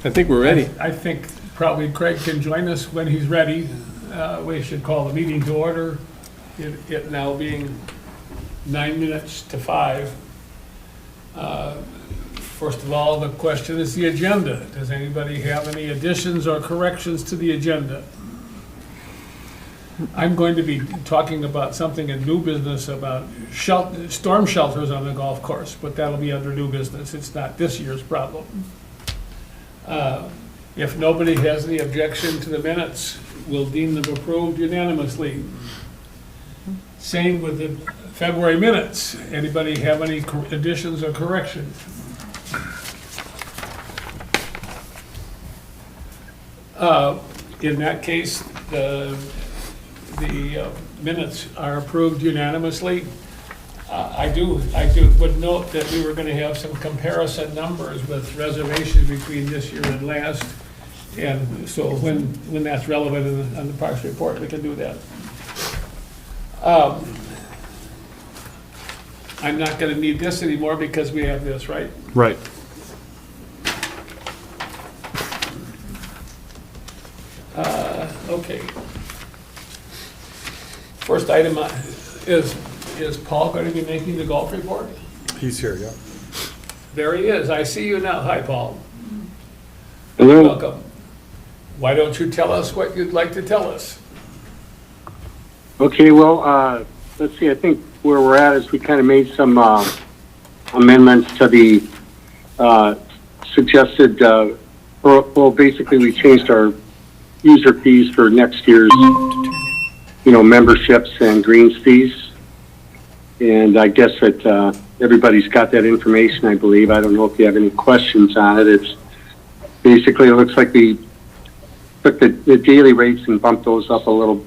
I think we're ready. I think probably Craig can join us when he's ready. We should call the meeting to order, it now being 9 minutes to 5. First of all, the question is the agenda. Does anybody have any additions or corrections to the agenda? I'm going to be talking about something in new business about storm shelters on the golf course, but that'll be under new business. It's not this year's problem. If nobody has any objection to the minutes, we'll deem them approved unanimously. Same with the February minutes. Anybody have any additions or corrections? In that case, the minutes are approved unanimously. I would note that we were going to have some comparison numbers with reservations between this year and last. And so when that's relevant on the Parks report, we can do that. I'm not going to need this anymore because we have this, right? Right. Okay. First item is Paul going to be making the golf report? He's here, yeah. There he is. I see you now. Hi, Paul. Hello. Welcome. Why don't you tell us what you'd like to tell us? Okay, well, let's see. I think where we're at is we kind of made some amendments to the suggested, well, basically we changed our user fees for next year's, memberships and greens fees. And I guess that everybody's got that information, I believe. I don't know if you have any questions on it. It's basically, it looks like we took the daily rates and bumped those up a little,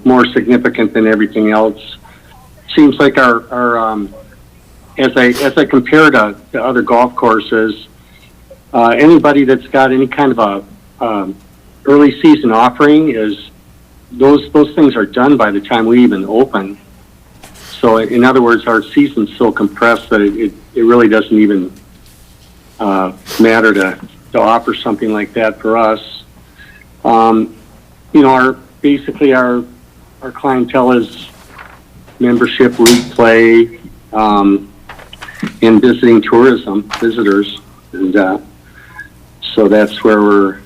more significant than everything else. Seems like our as I compare to other golf courses, anybody that's got any kind of a early season offering is those things are done by the time we even open. So in other words, our season's so compressed that it really doesn't even matter to offer something like that for us. Our clientele is membership, league play, and visiting tourism visitors, and so that's where we're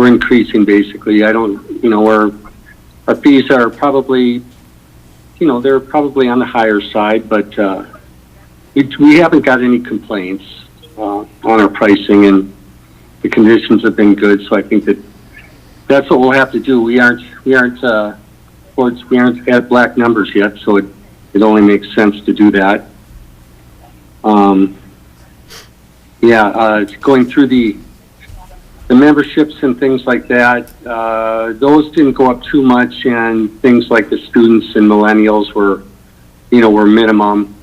increasing basically. Our fees are probably, they're probably on the higher side, but we haven't got any complaints on our pricing, and the conditions have been good. So I think that's what we'll have to do. We aren't at black numbers yet, so it only makes sense to do that. Going through the memberships and things like that, those didn't go up too much, and things like the students and millennials were minimum.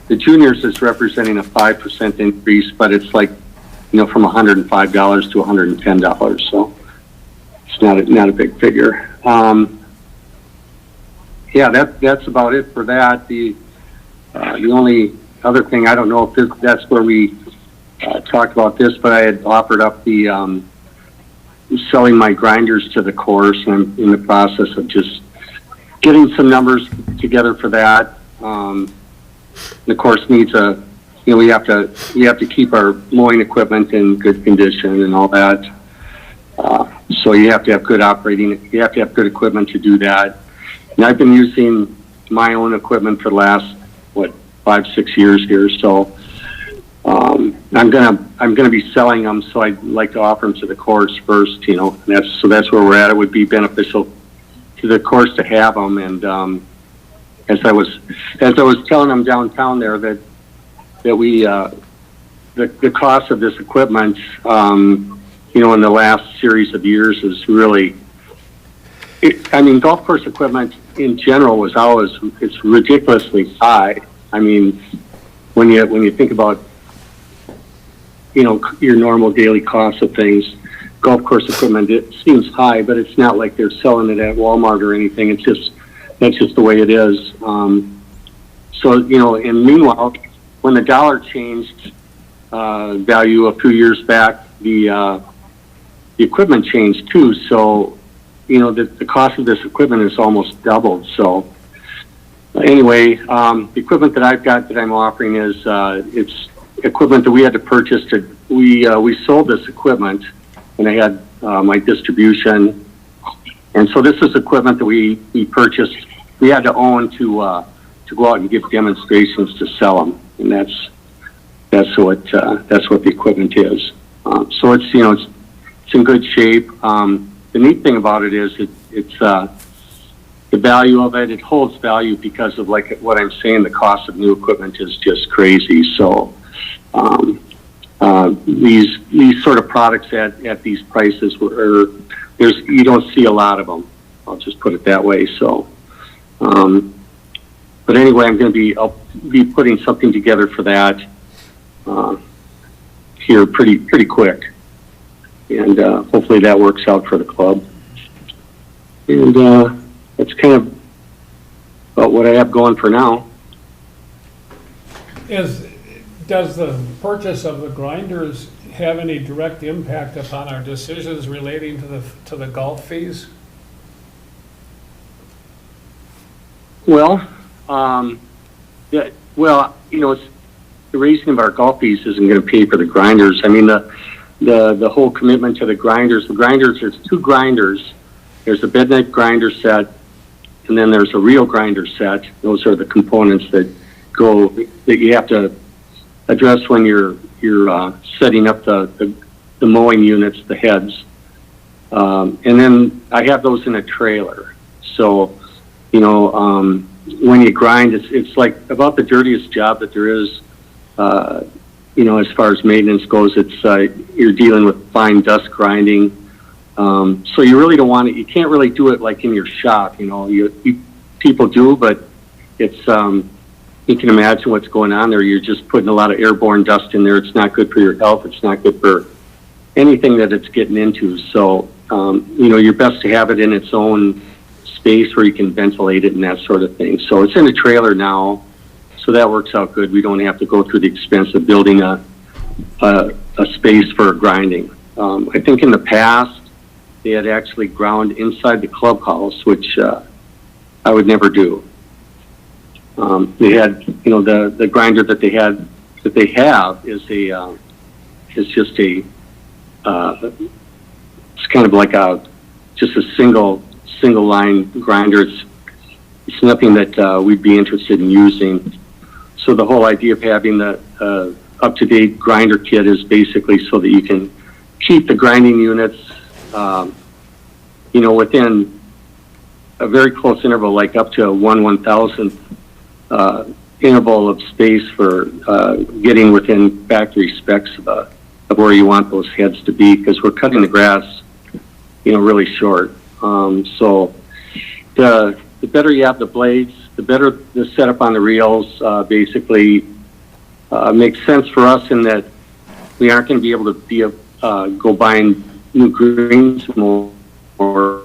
The juniors is representing a 5% increase, but it's like, from $105 to $110, so it's not a big figure. That's about it for that. The only other thing, I don't know if that's where we talked about this, but I had offered up the selling my grinders to the course, and I'm in the process of just getting some numbers together for that. The course needs we have to keep our mowing equipment in good condition and all that. So you have to have good equipment to do that. And I've been using my own equipment for the last 5-6 years here, so I'm gonna be selling them. So I'd like to offer them to the course first, that's where we're at. It would be beneficial to the course to have them. And as I was telling them downtown there that we the cost of this equipment, in the last series of years is really. Golf course equipment in general it's ridiculously high. When you think about, your normal daily costs of things, golf course equipment, it seems high, but it's not like they're selling it at Walmart or anything. That's just the way it is. And meanwhile, when the dollar changed value a few years back, the equipment changed too. So, the cost of this equipment is almost doubled. So anyway, the equipment that I've got that I'm offering is, it's equipment that we had to purchase we sold this equipment and I had, my distribution. And so this is equipment that we purchased. We had to own to go out and give demonstrations to sell them. And that's what the equipment is. So it's, it's in good shape. The neat thing about it is it's the value of it. It holds value because of like what I'm saying. The cost of new equipment is just crazy. So these sort of products at these prices you don't see a lot of them. I'll just put it that way. So, but anyway, I'll be putting something together for that here pretty quick. And hopefully that works out for the club. And that's kind of about what I have going for now. Does the purchase of the grinders have any direct impact upon our decisions relating to the golf fees? Well, yeah, well, the raising of our golf fees isn't going to pay for the grinders. I mean, the whole commitment to the grinders. The grinders, there's two grinders. There's a bed knife grinder set, and then there's a reel grinder set. Those are the components that you have to address when you're setting up the mowing units, the heads. And then I have those in a trailer. So, when you grind, it's like about the dirtiest job that there is. As far as maintenance goes, it's you're dealing with fine dust grinding. So you really don't want it. You can't really do it like in your shop. People do, but it's you can imagine what's going on there. You're just putting a lot of airborne dust in there. It's not good for your health. It's not good for anything that it's getting into. So you're best to have it in its own space where you can ventilate it and that sort of thing. So it's in a trailer now. So that works out good. We don't have to go through the expense of building a space for grinding. I think in the past they had actually ground inside the clubhouse, which I would never do. They had, the grinder that they have is just it's kind of like just a single line grinder. It's nothing that we'd be interested in using. So the whole idea of having the up-to-date grinder kit is basically so that you can keep the grinding units, within a very close interval, like up to a 1/1000th interval of space for getting within factory specs of where you want those heads to be, because we're cutting the grass, really short. So the better you have the blades, the better the setup on the reels. Basically makes sense for us in that we aren't going to be able to go buying new greens more all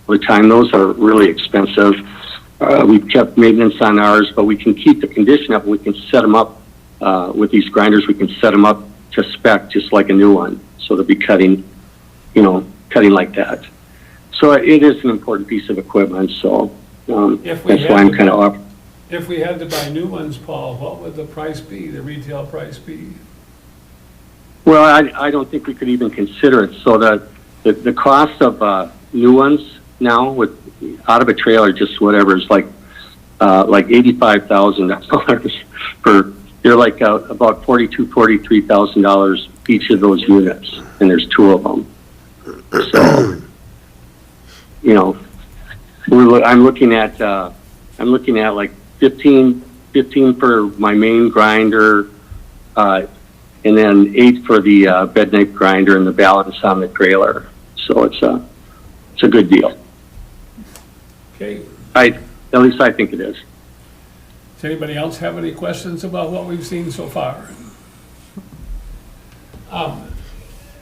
the time. Those are really expensive. We've kept maintenance on ours, but we can keep the condition up. We can set them up with these grinders. We can set them up to spec just like a new one. So they'll be cutting like that. So it is an important piece of equipment. So that's why I'm kind of off. If we had to buy new ones, Paul, what would the price be, the retail price be? Well, I don't think we could even consider it. So the cost of new ones now out of a trailer, just whatever, is like $85,000 for. They're like about $43,000 each of those units, and there's two of them. So, I'm looking at like 15 for my main grinder, and then 8 for the bed knife grinder, and the balance on the trailer. So it's a good deal. Okay. At least I think it is. Does anybody else have any questions about what we've seen so far?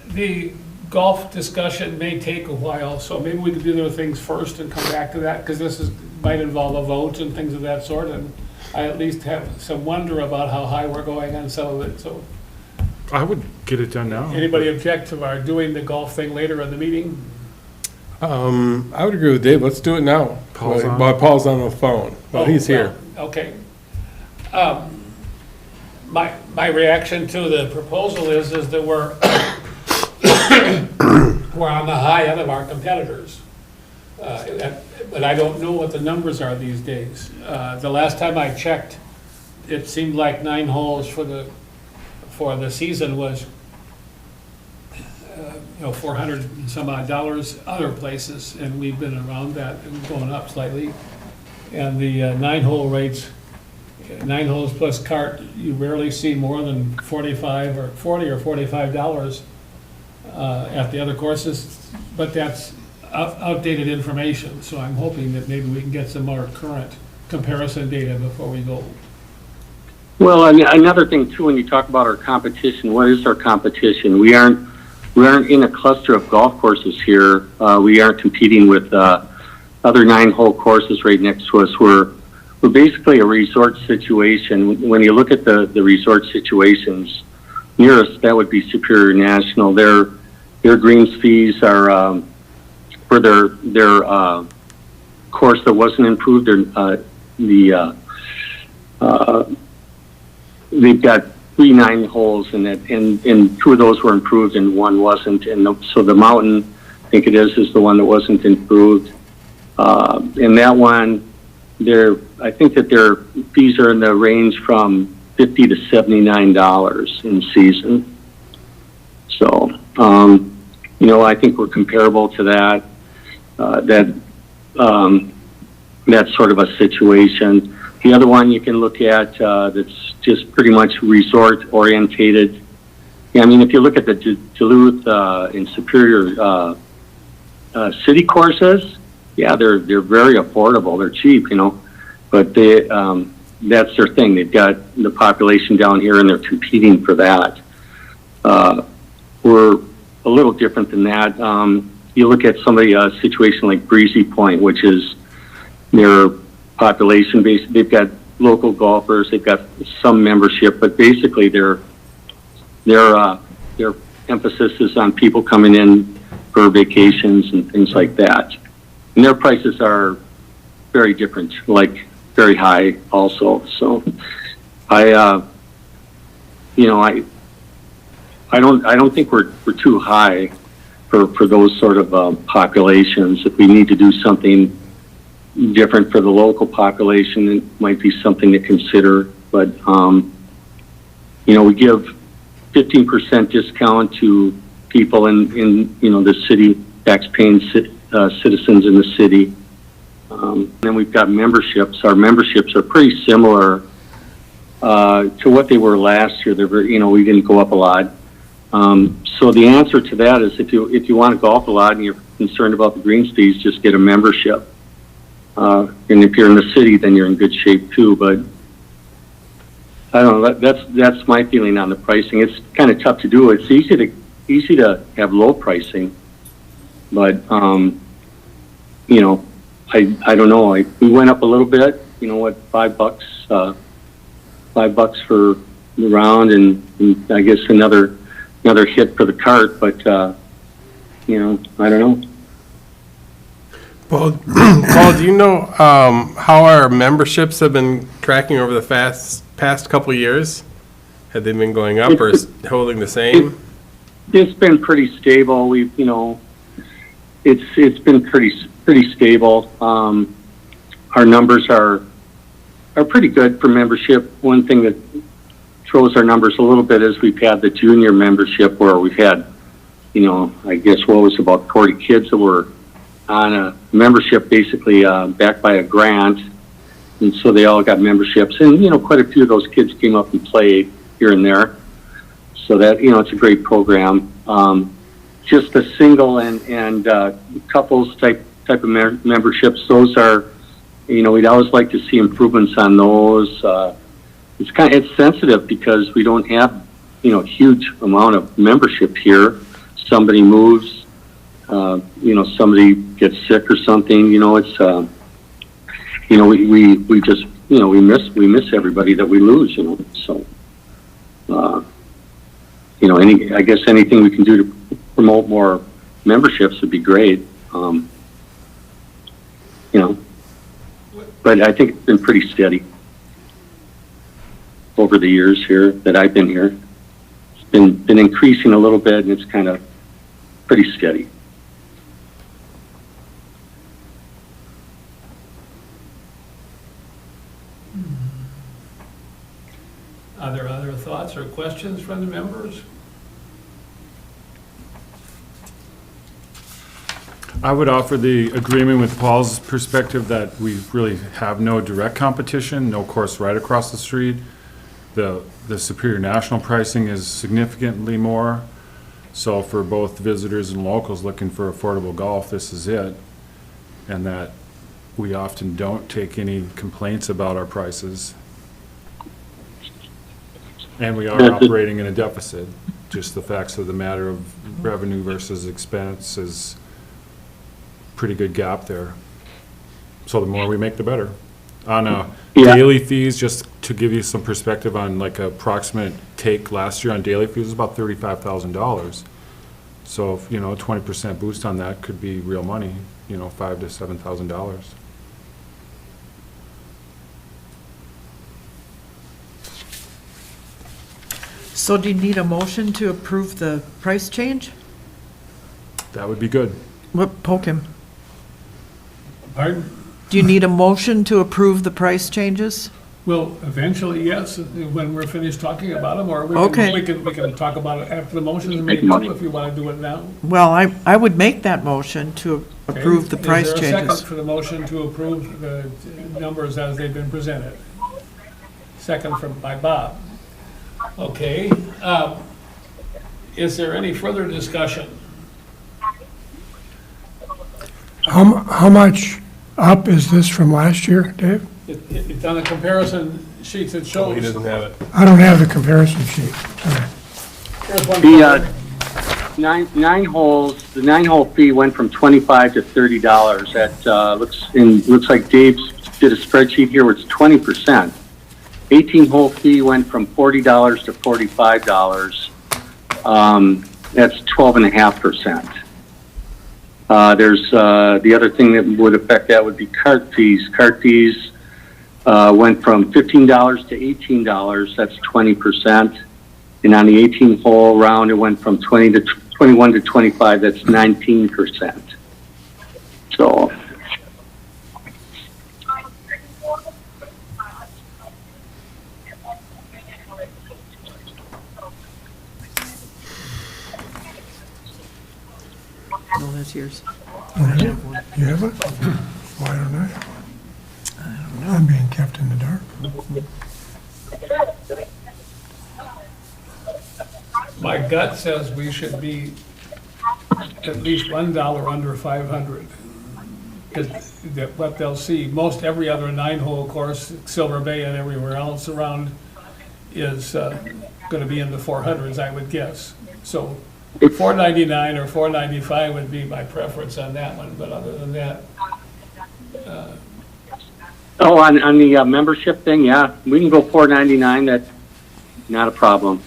The golf discussion may take a while, so maybe we could do the other things first and come back to that, because might involve a vote and things of that sort, and I at least have some wonder about how high we're going on some of it. So I would Get it done now. Anybody object to our doing the golf thing later in the meeting? I would agree with Dave. Let's do it now. Paul's on. While Paul's on the phone. Well, he's here. Well, okay. My reaction to the proposal is that we're we're on the high end of our competitors. But I don't know what the numbers are these days. The last time I checked, it seemed like 9 holes for the season was, $400 and some odd other places, and we've been around that and going up slightly. And the 9-hole rates, 9 holes plus cart, you rarely see more than $45 or $40 or $45 at the other courses, but that's outdated information. So I'm hoping that maybe we can get some more current comparison data before we go. Well, and another thing too, when you talk about our competition, what is our competition? We aren't in a cluster of golf courses here. We aren't competing with other 9-hole courses right next to us. We're basically a resort situation. When you look at the resort situations nearest, that would be Superior National. Their greens fees are for their course that wasn't improved. They've got 3 9 holes in it, and 2 of those were improved and 1 wasn't. And so the mountain, I think it is the one that wasn't improved. And that one, I think that their fees are in the range from $50 to $79 in season. So, I think we're comparable to that. That's sort of a situation. The other one you can look at that's just pretty much resort orientated. Yeah, I mean, if you look at the Duluth and Superior city courses, yeah, they're very affordable. They're cheap, but that's their thing. They've got the population down here, and they're competing for that. We're a little different than that. You look at somebody a situation like Breezy Point, which is their population base. They've got local golfers. They've got some membership, but basically their emphasis is on people coming in for vacations and things like that. And their prices are very different, like very high also. So I don't think we're too high for those sort of populations. If we need to do something different for the local population, it might be something to consider. But we give 15% discount to people in the city, tax-paying citizens in the city. Then we've got memberships. Our memberships are pretty similar to what they were last year. They're very, we didn't go up a lot. So the answer to that is if you want to golf a lot and you're concerned about the greens fees, just get a membership. And if you're in the city, then you're in good shape too. But I don't know. That's my feeling on the pricing. It's kind of tough to do. It's easy to have low pricing, but I don't know. We went up a little bit. $5? $5 for the round, and I guess another hit for the cart. But I don't know. Paul, do you know how our memberships have been tracking over the past couple of years? Have they been going up or holding the same? It's been pretty stable. We've, it's been pretty stable. Our numbers are pretty good for membership. One thing that throws our numbers a little bit is we've had the junior membership where we've had, I guess about 40 kids that were on a membership basically backed by a grant, and so they all got memberships, and quite a few of those kids came up and played here and there, so that it's a great program. Just the single and couples type of memberships, those are we'd always like to see improvements on those. It's sensitive because we don't have huge amount of membership here. Somebody moves, somebody gets sick or something, it's, we just, we miss everybody that we lose, so, I guess anything we can do to promote more memberships would be great. But I think it's been pretty steady over the years here that I've been here. It's been increasing a little bit, and it's kind of pretty steady. Are there other thoughts or questions from the members? I would offer the agreement with Paul's perspective that we really have no direct competition, no course right across the street. The Superior National pricing is significantly more. So for both visitors and locals looking for affordable golf, this is it. And that we often don't take any complaints about our prices. And we are operating in a deficit. Just the facts of the matter of revenue versus expense is pretty good gap there. So the more we make, the better. On daily fees, just to give you some perspective on like approximate take last year on daily fees was about $35,000. So, a 20% boost on that could be real money, $5,000 to $7,000. So do you need a motion to approve the price change? That would be good. What, poke him. Pardon? Do you need a motion to approve the price changes? Well, eventually, yes, when we're finished talking about them, or Okay. we can talk about it after the motion is made, too, if you want to do it now. Well, I would make that motion to approve the Okay. price Is there a changes. second for the motion to approve the numbers as they've been presented? Second by Bob. Okay. Is there any further discussion? How much up is this from last year, Dave? It's on the comparison sheets, it He shows. doesn't have it. I don't have the comparison sheet. Sorry. Here's one The for- nine holes, the 9-hole fee went from $25 to $30. That looks like Dave did a spreadsheet here where it's 20%. 18-hole fee went from $40 to $45. That's 12.5%. There's the other thing that would affect that would be cart fees. Cart fees went from $15 to $18. That's 20%. And on the 18-hole round, it went from 21 to 25. That's 19%. So. No, that's yours. You have it? Why don't I have one? I'm being kept in the dark. My gut says we should be at least $1 under 500. Because what they'll see, most every other 9-hole course, Silver Bay and everywhere else around, is going to be in the 400s, I would guess. So $4.99 or $4.95 would be my preference on that one, but other than that, Oh, on the membership thing, yeah, we can go $4.99. That's not a problem.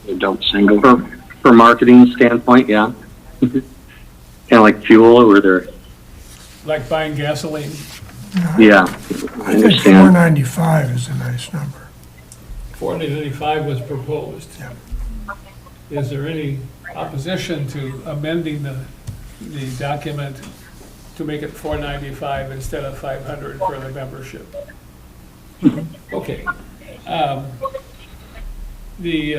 Adult single for marketing standpoint, yeah. Kind of like fuel, or they're like buying gasoline. yeah. I I think understand. $4.95 is a nice number. $4.95 was proposed. Yeah. Is there any opposition to amending the document to make it $4.95 instead of $500 for the membership? Okay. The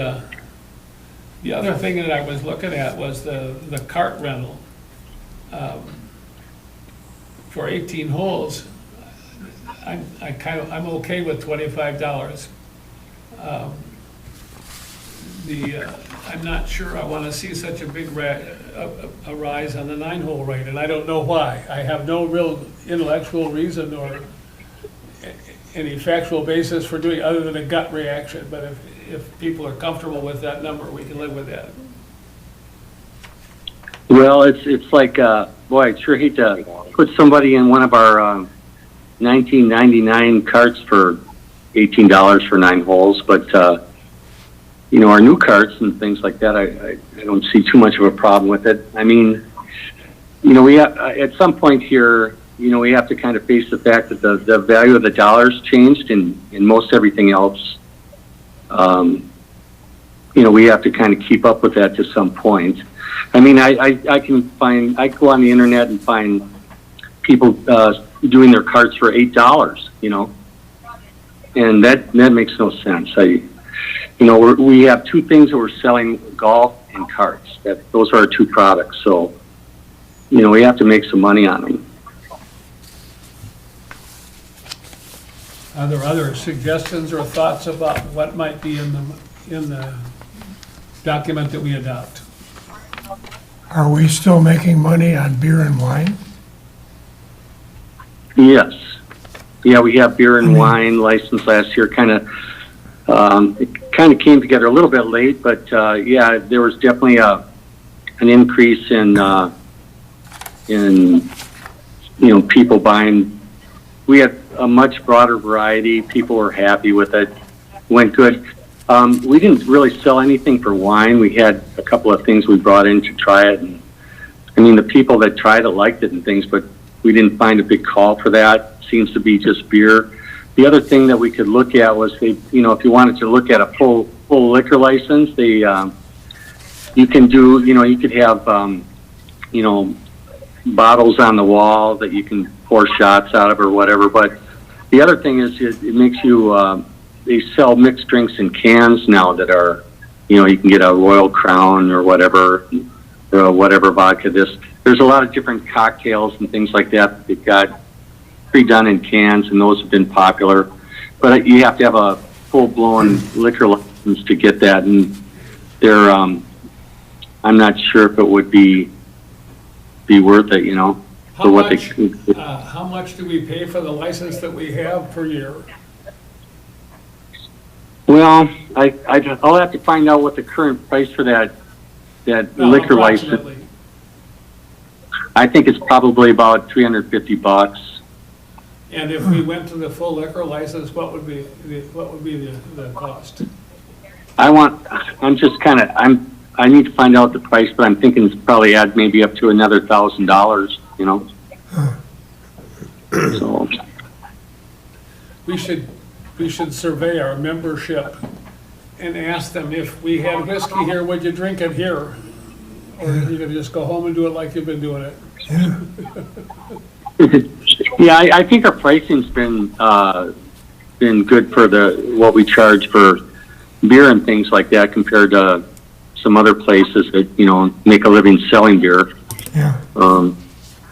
other thing that I was looking at was the cart rental. For 18 holes, I'm okay with $25. I'm not sure I want to see such a big a rise on the 9-hole rate, and I don't know why. I have no real intellectual reason or any factual basis for doing other than a gut reaction, but if people are comfortable with that number, we can live with that. Well, it's like boy, I'd sure hate to put somebody in one of our 1999 carts for $18 for 9 holes, but our new carts and things like that, I don't see too much of a problem with it. I mean, we have, at some point here, we have to kind of face the fact that the value of the dollar's changed in most everything else. We have to kind of keep up with that to some point. I mean, I go on the internet and find people doing their carts for $8, and that makes no sense. We have two things that we're selling: golf and carts. Those are our two products. So, we have to make some money on them. Are there other suggestions or thoughts about what might be in the document that we adopt? Are we still making money on beer and wine? Yes. Yeah, we have beer and wine license last year. It kind of came together a little bit late, but yeah, there was definitely an increase in people buying. We had a much broader variety. People were happy with it. Went good. We didn't really sell anything for wine. We had a couple of things we brought in to try it, and I mean, the people that tried it liked it and things, but we didn't find a big call for that. Seems to be just beer. The other thing that we could look at was, if you wanted to look at a full liquor license, you can do, you could have, bottles on the wall that you can pour shots out of or whatever. But the other thing is, it makes you, they sell mixed drinks in cans now that are, you can get a Royal Crown or whatever vodka. There's a lot of different cocktails and things like that they've got pre-done in cans, and those have been popular. But you have to have a full-blown liquor license to get that, and they're, I'm not sure if it would be worth it, for what they. How much do we pay for the license that we have per year? Well, I'll have to find out what the current price for that liquor license. Approximately. I think it's probably about $350. And if we went to the full liquor license, what would be the cost? I need to find out the price, but I'm thinking it's probably add maybe up to another $1,000, So. We should survey our membership and ask them, if we had whiskey here, would you drink it here? Or are you gonna just go home and do it like you've been doing it? Yeah. Yeah, I think our pricing's been good for what we charge for beer and things like that compared to some other places that, make a living selling beer. Yeah.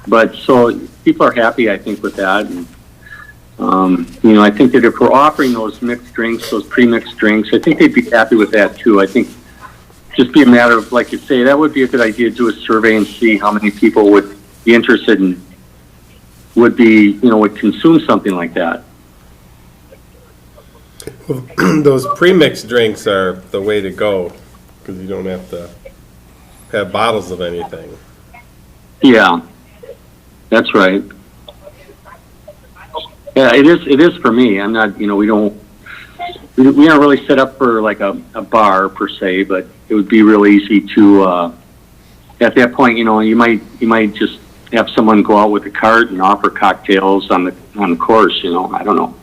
But so people are happy, I think, with that. And, I think that if we're offering those mixed drinks, those pre-mixed drinks, I think they'd be happy with that too. I think just be a matter of, like you say, that would be a good idea to do a survey and see how many people would be interested in, would consume something like that. Well, those pre-mixed drinks are the way to go, because you don't have to have bottles of anything. Yeah, that's right. Yeah, it is for me. I'm not, we aren't really set up for like a bar per se, but it would be real easy to, at that point, you might just have someone go out with a cart and offer cocktails on the course, I don't know.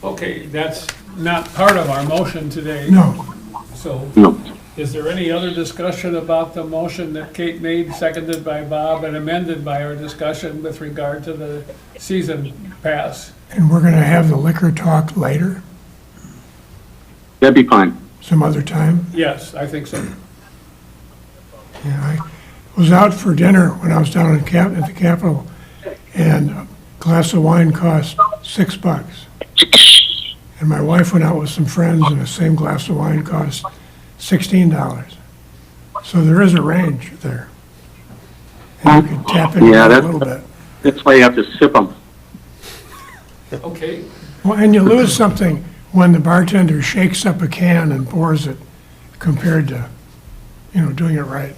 Okay, that's not part of our motion today. No. So, No. is there any other discussion about the motion that Kate made, seconded by Bob, and amended by our discussion with regard to the season pass? And we're gonna have the liquor talk later, That'd be fine. some other time? Yes, I think so. Yeah, I was out for dinner when I was down at the Capitol, and a glass of wine cost $6. And my wife went out with some friends, and the same glass of wine cost $16. So there is a range there. And you can tap into Yeah, it a little bit. That's why you have to sip them. Okay, Well, and you lose something when the bartender shakes up a can and pours it compared to, doing it right.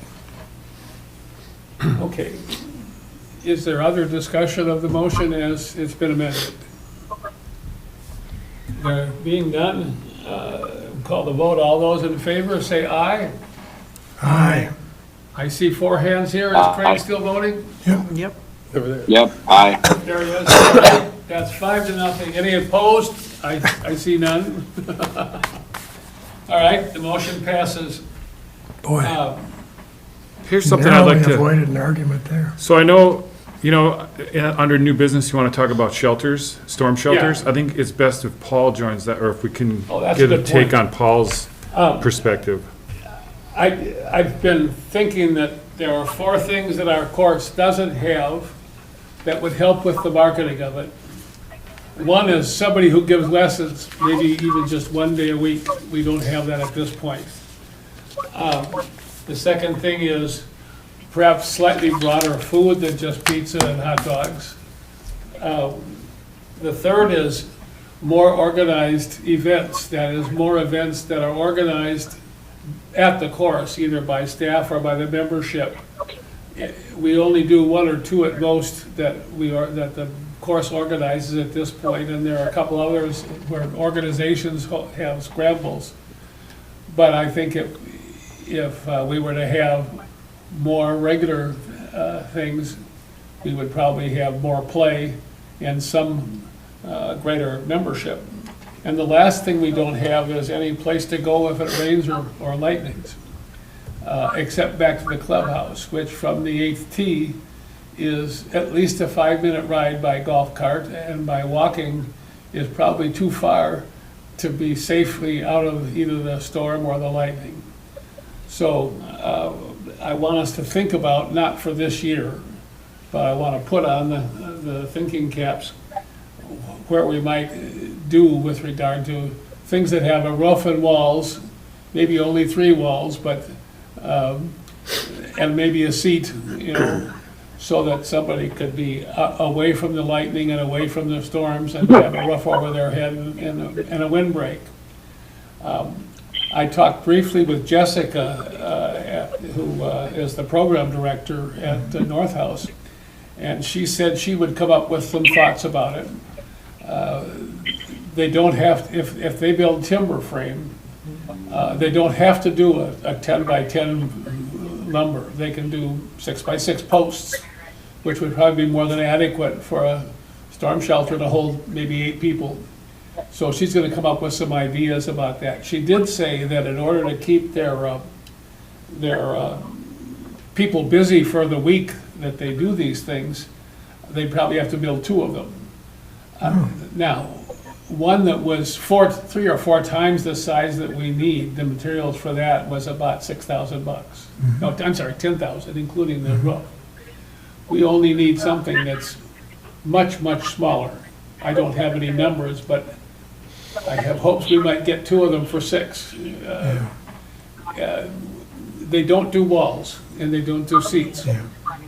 okay. Is there other discussion of the motion as it's been amended? There being none, call the vote. All those in favor, say aye. Aye. I see 4 hands here. Is Craig still voting? Yep. Over there. Yep, aye. There he is. That's 5-0. Any opposed? I see none. All right, the motion passes. Boy, Here's something I'd narrowly like to, avoided an argument there. so I know, under new business, you want to talk about shelters, storm shelters. I think it's best if Paul joins that, or if we can Oh, that's a get a good take point. on Paul's Um, perspective. I've been thinking that there are 4 things that our course doesn't have that would help with the marketing of it. One is somebody who gives lessons, maybe even just 1 day a week. We don't have that at this point. The second thing is perhaps slightly broader food than just pizza and hot dogs. The third is more organized events, that is, more events that are organized at the course, either by staff or by the membership. We only do 1 or 2 at most that the course organizes at this point, and there are a couple others where organizations have scrambles. But I think if we were to have more regular things, we would probably have more play and some greater membership. And the last thing we don't have is any place to go if it rains or lightnings, except back to the clubhouse, which from the 8th tee is at least a 5-minute ride by golf cart, and by walking is probably too far to be safely out of either the storm or the lightning. So I want us to think about, not for this year, but I want to put on the thinking caps where we might do with regard to things that have a roof and walls, maybe only 3 walls, but, and maybe a seat, so that somebody could be away from the lightning and away from the storms and have a roof over their head and a windbreak. I talked briefly with Jessica, who is the program director at the North House, and she said she would come up with some thoughts about it. They don't have, if they build timber frame, they don't have to do a 10 by 10 lumber. They can do 6 by 6 posts, which would probably be more than adequate for a storm shelter to hold maybe 8 people. So she's gonna come up with some ideas about that. She did say that in order to keep their people busy for the week that they do these things, they probably have to build 2 of them. Now, one that was 3 or 4 times the size that we need, the materials for that was about $6,000. No, I'm sorry, 10,000, including the roof. We only need something that's much, much smaller. I don't have any numbers, but I have hopes we might get 2 of them for $6. They don't do walls, and they don't do seats.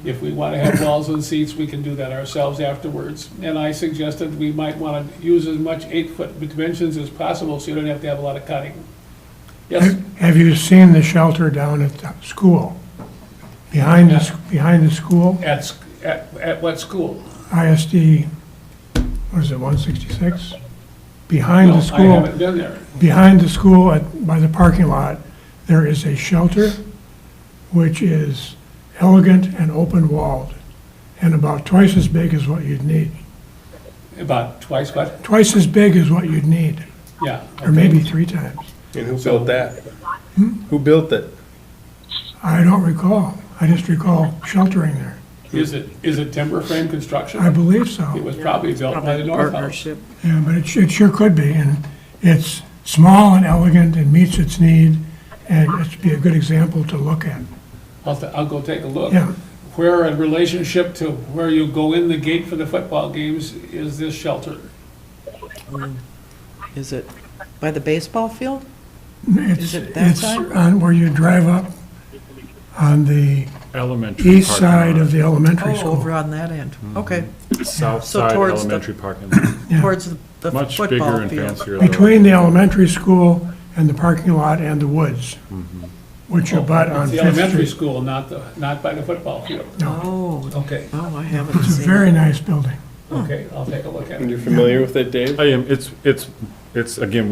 If we want to have walls and seats, we can do that ourselves afterwards. And I suggested we might want to use as much 8-foot dimensions as possible, so you don't have to have a lot of cutting. Yes? Have you seen the shelter down at the school? Behind the school, At what school? ISD, what is it, 166? Behind No, the I school, haven't been there. behind the school by the parking lot, there is a shelter which is elegant and open-walled, and about twice as big as what you'd need. About twice what? Twice as big as what you'd need, Yeah. or maybe 3 times. And who built that? Who built it? I don't recall. I just recall sheltering there. Is it timber frame construction? I believe It so. was probably built by the North House. Partnership. Yeah, but it sure could be, and it's small and elegant and meets its need, and it'd be a good example to look at. I'll go take a look. Yeah. Where in relationship to where you go in the gate for the football games is this shelter? Is it by the baseball field? It's, it that it's side? on where you drive up on the Elementary east parking side lot. of the elementary Oh, school. over on that end. Okay, South So side towards the- elementary parking lot. Yeah. towards the Much bigger football and field. fancier. though. Between the elementary school and the parking lot and the woods, which abut on It's the Fifth elementary Street. school, not by the football field. Oh, Okay, oh, I haven't It's a seen very it. nice building. okay, I'll take a look at And it. you're familiar with it, Dave? I am, it's it's again,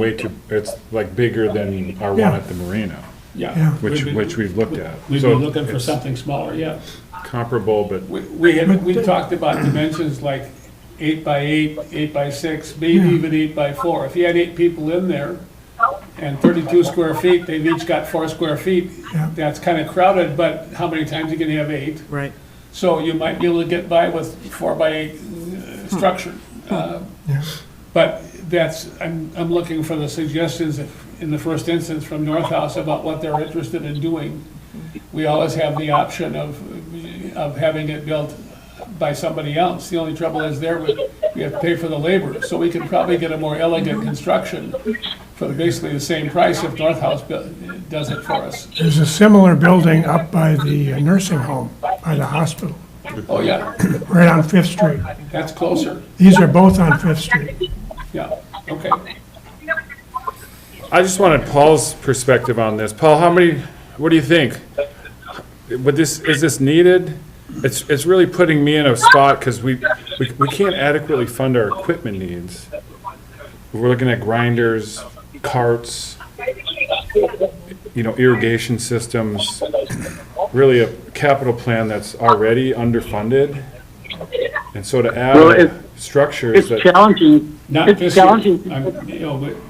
it's like bigger than our one Yeah. at the Marina, Yeah. Yeah. which We'd be- we've looked at. We'd be So looking for it's something smaller, yeah. comparable, but We talked about dimensions like 8 by 8, 8 by 6, maybe even 8 by 4. If you had 8 people in there and 32 square feet, they've each got 4 square feet. Yeah. That's kind of crowded, but how many times you can have 8? Right. So you might be able to get by with 4 by 8 structure. Yeah. But I'm looking for the suggestions in the first instance from North House about what they're interested in doing. We always have the option of having it built by somebody else. The only trouble is we have to pay for the labor. So we can probably get a more elegant construction for basically the same price if North House does it for us. There's a similar building up by the nursing home, by the hospital, Oh, yeah, right on Fifth Street. that's closer. These are both on Fifth Street. Yeah, okay. I just wanted Paul's perspective on this. Paul, what do you think? Is this needed? It's really putting me in a spot because we can't adequately fund our equipment needs. We're looking at grinders, carts, irrigation systems, really a capital plan that's already underfunded. And so to Well, add structures It's that, challenging. Not It's this year. challenging.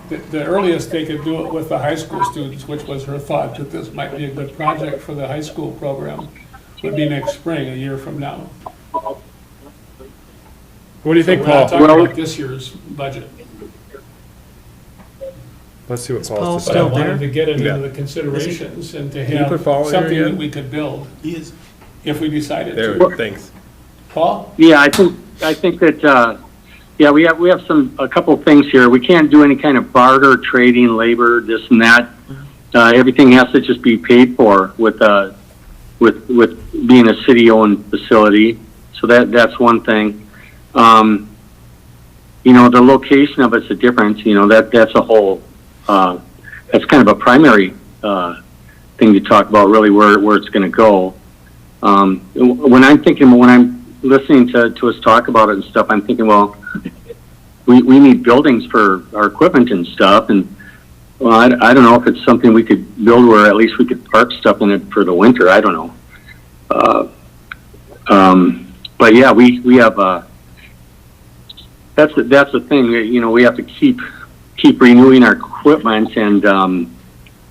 But the earliest they could do it with the high school students, which was her thought, that this might be a good project for the high school program, would be next spring, a year from now. what do you think, We're not Paul? talking Well- about this year's budget. Let's see what Paul Paul's But I still saying. wanted to get into Yeah. the considerations and to you put Paul have in here something that again? we could build. If we decided There, to. thanks. Paul? Yeah, I think that, yeah, we have a couple of things here. We can't do any kind of barter, trading, labor, this and that. Everything has to just be paid for with being a city-owned facility. So that's one thing. The location of it's a difference, that's a whole, that's kind of a primary, thing to talk about, really, where it's gonna go. When I'm listening to us talk about it and stuff, I'm thinking, well, we need buildings for our equipment and stuff, and, well, I don't know if it's something we could build where at least we could park stuff in it for the winter, I don't know. But yeah, we have, that's the thing, we have to keep renewing our equipment and That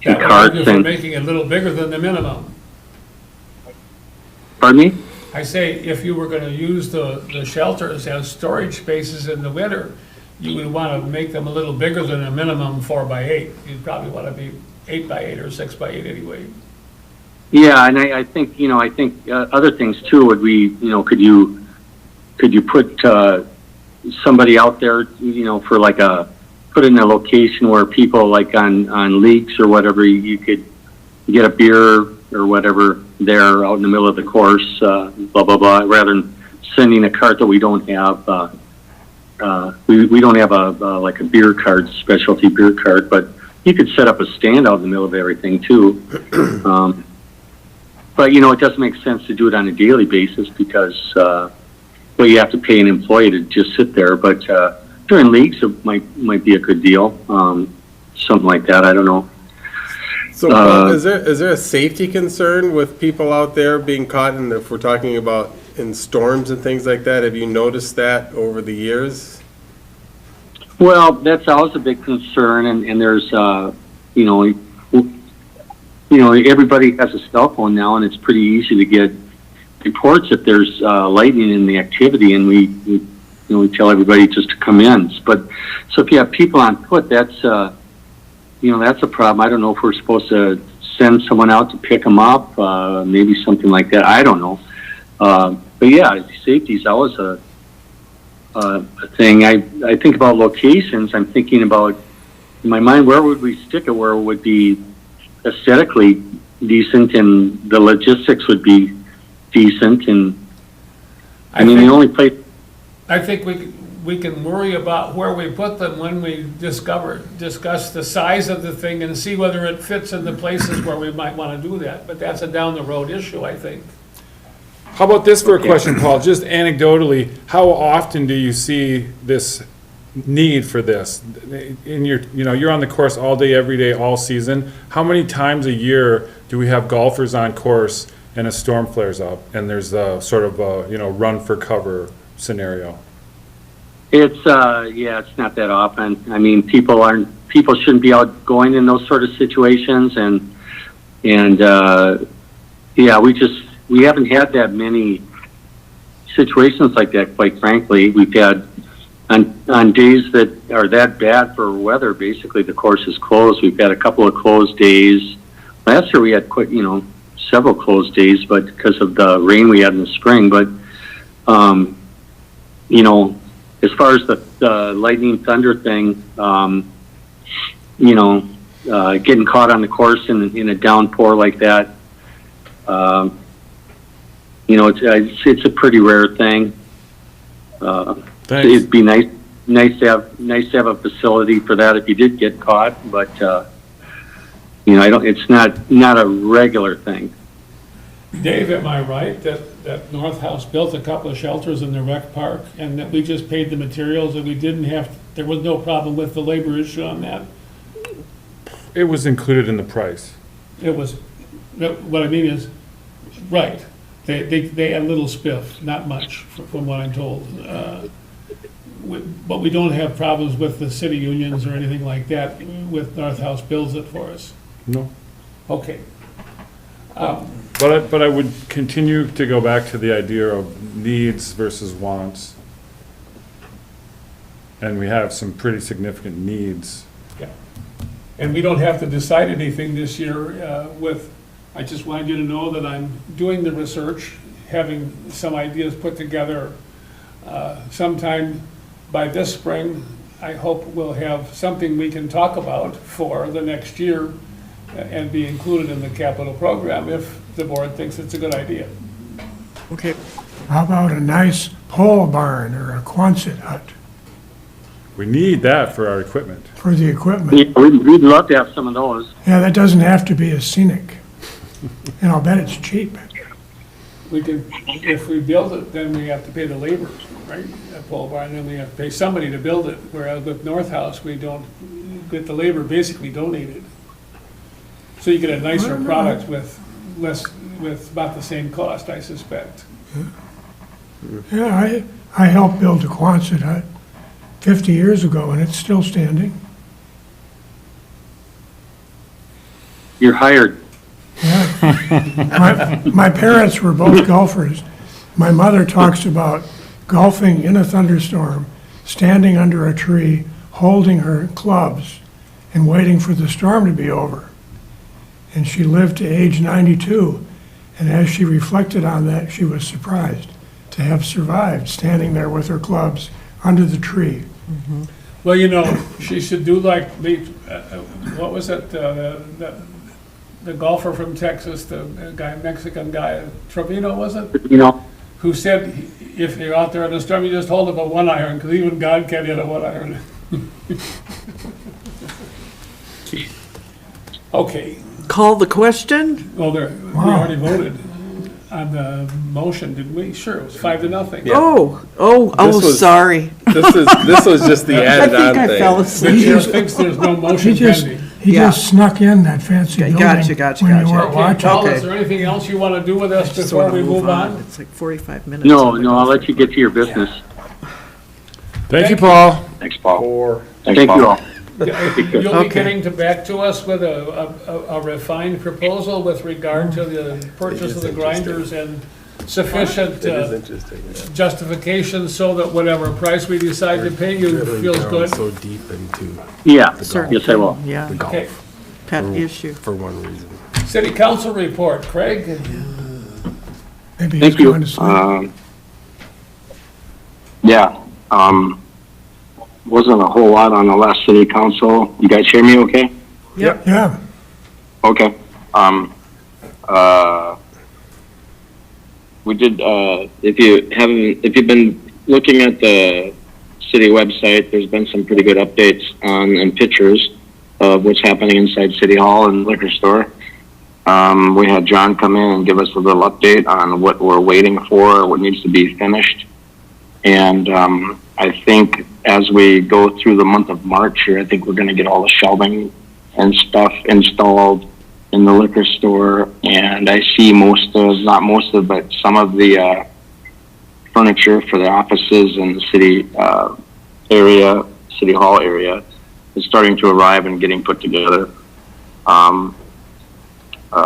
would carts argue for and, making it a little bigger than the minimum. pardon me? I say, if you were gonna use the shelters as storage spaces in the winter, you would wanna make them a little bigger than a minimum 4 by 8. You'd probably wanna be 8 by 8 or 6 by 8 anyway. Yeah, and I think, other things too would be, could you put, somebody out there, for like put in a location where people like on leaks or whatever, you could get a beer or whatever there out in the middle of the course, blah, blah, blah, rather than sending a cart that we don't have, we don't have like a beer cart, specialty beer cart, but you could set up a stand out in the middle of everything too. But, it doesn't make sense to do it on a daily basis because, well, you have to pay an employee to just sit there, but, during leagues, it might be a good deal, something like that, I don't know. So, Paul, is there a safety concern with people out there being caught in, if we're talking about in storms and things like that? Have you noticed that over the years? Well, that's always a big concern, and there's, everybody has a cell phone now, and it's pretty easy to get reports if there's lightning in the activity, and we tell everybody just to come in. But so if you have people on foot, that's that's a problem. I don't know if we're supposed to send someone out to pick them up, maybe something like that. I don't know. But yeah, safety is always a thing. I think about locations. I'm thinking about, in my mind, where would we stick it where it would be aesthetically decent and the logistics would be decent. And I mean, the only place. I think we can worry about where we put them when we discuss the size of the thing and see whether it fits in the places where we might want to do that. But that's a down the road issue, I think. How about this for a question, Paul? Just anecdotally, how often do you see this need for this? In your, you're on the course all day, every day, all season. How many times a year do we have golfers on course and a storm flares up and there's a sort of a, run for cover scenario? It's, it's not that often. I mean, people shouldn't be out going in those sort of situations, and we haven't had that many situations like that, quite frankly. We've had, on days that are that bad for weather, basically the course is closed. We've had a couple of closed days. Last year we had several closed days, but because of the rain we had in the spring. But, as far as the lightning thunder thing, getting caught on the course in a downpour like that, it's a pretty rare thing. Thanks. It'd be nice to have a facility for that if you did get caught, but it's not a regular thing. Dave, am I right that North House built a couple of shelters in the rec park and that we just paid the materials and there was no problem with the labor issue on that? It was included in the price. It was, what I mean is, right, they had a little spiff, not much, from what I'm told. But we don't have problems with the city unions or anything like that with North House builds it for us. No. Okay. But I would continue to go back to the idea of needs versus wants. And we have some pretty significant needs. Yeah. And we don't have to decide anything this year I just wanted you to know that I'm doing the research, having some ideas put together. Sometime by this spring, I hope we'll have something we can talk about for the next year and be included in the capital program if the board thinks it's a good idea. Okay. How about a nice pole barn or a Quonset hut We need that for our equipment. for the equipment? We'd love to have some of those. Yeah, that doesn't have to be as scenic. And I'll bet it's cheap. We can, if we build it, then we have to pay the labor, right? A pole barn, then we have to pay somebody to build it, whereas with North House, we don't get the labor basically donated. So you get a nicer product with about the same cost, I suspect. Yeah, I helped build a Quonset hut 50 years ago, and it's still standing. You're hired. My parents were both golfers. My mother talks about golfing in a thunderstorm, standing under a tree, holding her clubs, and waiting for the storm to be over. And she lived to age 92, and as she reflected on that, she was surprised to have survived standing there with her clubs under the tree. Well, she should do like what was it, the golfer from Texas, the Mexican guy, Trevino, was it? Who said, if you're out there in a storm, you just hold up a 1-iron, because even God can't hit a 1-iron. Okay, Call the question? well, we already voted on the motion, didn't we? Sure, it was 5-0. Yeah. Oh, was- sorry. This was just the I added think on I thing. fell The asleep. chair thinks there's no motion pending. He Yeah. just snuck in that fancy Okay, building gotcha, when you gotcha. weren't Okay, watching. Paul, Okay. is there anything else you want to do with us Just before wanna we move on? It's like 45 minutes. No, on the I'll golf let you get to your business. Thank you, Paul. Thanks, Paul. Or Thank you all. You'll be Okay. getting back to us with a refined proposal with regard to the purchase of the grinders and sufficient it is interesting. justification so that whatever price we decide to pay you Drilling feels down good. So deep into Yeah, Certain yes, I will. thing, Yeah, the golf Okay, pet issue. for one reason. city council report, Craig? Maybe he's Thank you. going to sleep. Wasn't a whole lot on the last city council. You guys hear me okay? Yep. Yeah, Okay. We did, if you've been looking at the city website, there's been some pretty good updates and pictures of what's happening inside City Hall and liquor store. We had John come in and give us a little update on what we're waiting for, what needs to be finished. And, I think as we go through the month of March here, I think we're going to get all the shelving and stuff installed in the liquor store. And I see not most of, but some of the furniture for the offices in the city area, city hall area, is starting to arrive and getting put together.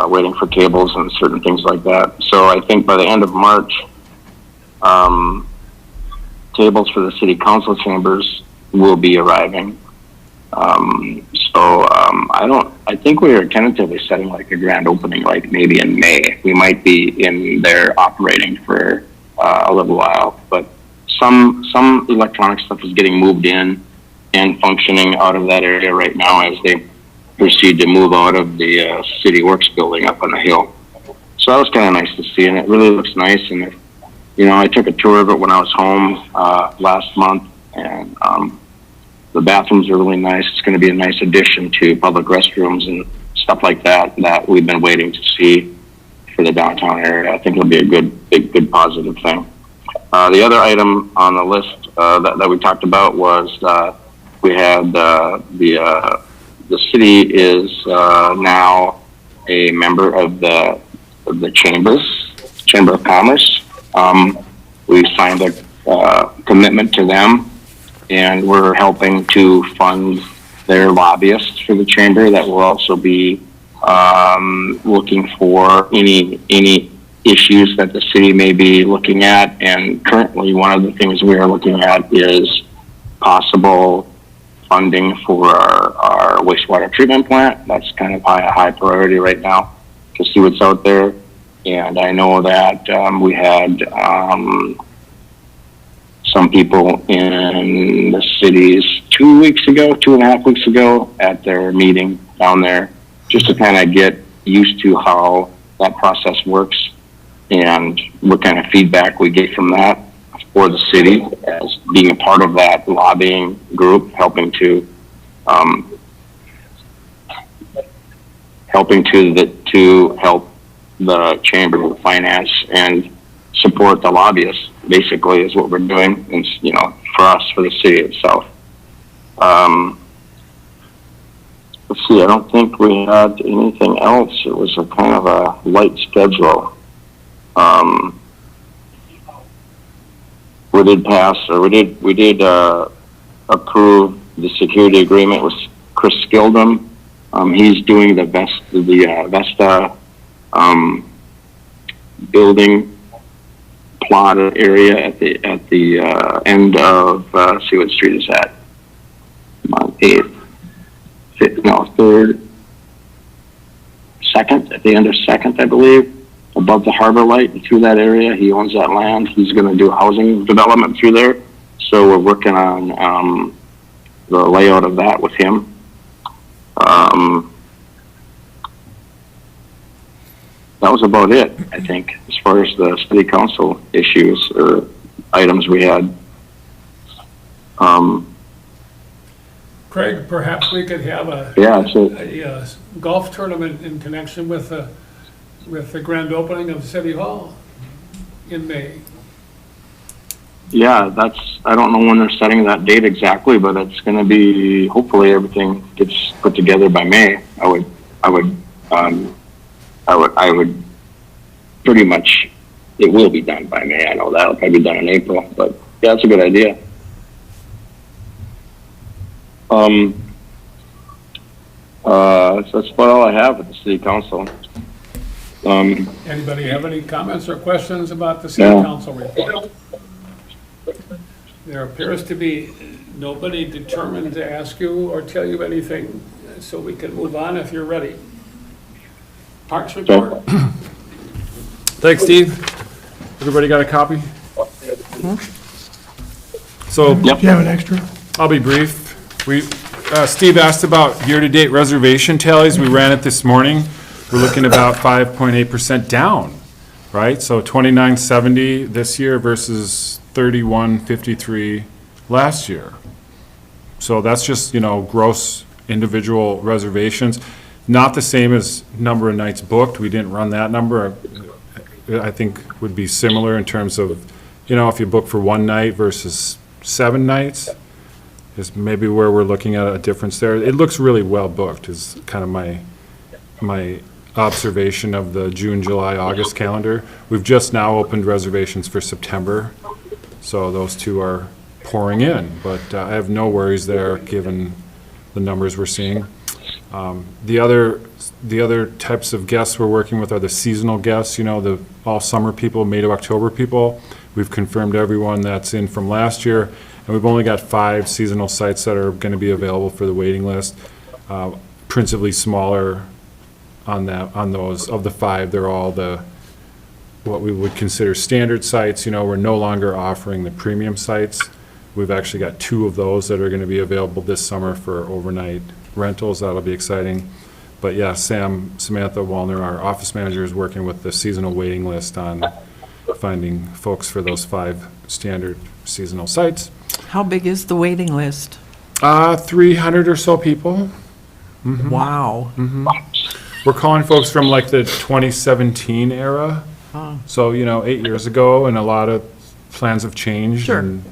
Waiting for cables and certain things like that. So I think by the end of March, tables for the city council chambers will be arriving. I think we are tentatively setting like a grand opening, like maybe in May. We might be in there operating for a little while, but some electronic stuff is getting moved in and functioning out of that area right now as they proceed to move out of the City Works building up on the hill. So that was kind of nice to see, and it really looks nice. And I took a tour of it when I was home last month, and the bathrooms are really nice. It's going to be a nice addition to public restrooms and stuff like that we've been waiting to see for the downtown area. I think it'll be a good positive thing. The other item on the list that we talked about was we had the city is now a member of the Chamber of Commerce. We signed a commitment to them, and we're helping to fund their lobbyists for the chamber that will also be looking for any issues that the city may be looking at. And currently, one of the things we are looking at is possible funding for our wastewater treatment plant. That's kind of a high priority right now to see what's out there. And I know that we had some people in the cities 2.5 weeks ago at their meeting down there, just to kind of get used to how that process works and what kind of feedback we get from that for the city as being a part of that lobbying group, helping to help the chamber finance and support the lobbyists, basically, is what we're doing. And, for us, for the city itself. Let's see, I don't think we had anything else. It was a kind of a light schedule. We did approve the security agreement with Chris Skildum. He's doing the Vesta building plot area at the end of see what street is that? On 8th, 5th, no, 3rd, 2nd, at the end of 2nd, I believe, above the harbor light and through that area. He owns that land. He's going to do housing development through there. So we're working on the layout of that with him. That was about it, I think, as far as the city council issues or items we had. Craig, perhaps we could have a golf tournament in connection with the grand opening of City Hall in May. Yeah, I don't know when they're setting that date exactly, but it's going to be, hopefully everything gets put together by May. I would pretty much, it will be done by May. I know that'll probably be done in April, but yeah, that's a good idea. So that's about all I have at the city council. Anybody have any comments or questions about the city council report? There appears to be nobody determined to ask you or tell you anything, so we can move on if you're ready. Parks report? Thanks, Steve. Everybody got a copy? So, Do you have an extra? I'll be brief. Steve asked about year-to-date reservation tallies. We ran it this morning. We're looking about 5.8% down, right? So 2970 this year versus 3153 last year. So that's just, gross individual reservations. Not the same as number of nights booked. We didn't run that number. I think would be similar in terms of, if you book for one night versus 7 nights. is maybe where we're looking at a difference there. It looks really well booked is kind of my observation of the June, July, August calendar. We've just now opened reservations for September, so those two are pouring in, but I have no worries there, given the numbers we're seeing. The other types of guests we're working with are the seasonal guests, the all summer people, May to October people. We've confirmed everyone that's in from last year, and we've only got 5 seasonal sites that are going to be available for the waiting list, principally smaller on those. Of the 5, they're all what we would consider standard sites. We're no longer offering the premium sites. We've actually got 2 of those that are going to be available this summer for overnight rentals. That'll be exciting. But yeah, Samantha Wallner, our office manager, is working with the seasonal waiting list on finding folks for those 5 standard seasonal sites. How big is the waiting list? 300 or so people. Wow. We're calling folks from like the 2017 era. Oh. So, 8 years ago, and a lot of plans have changed. Sure. And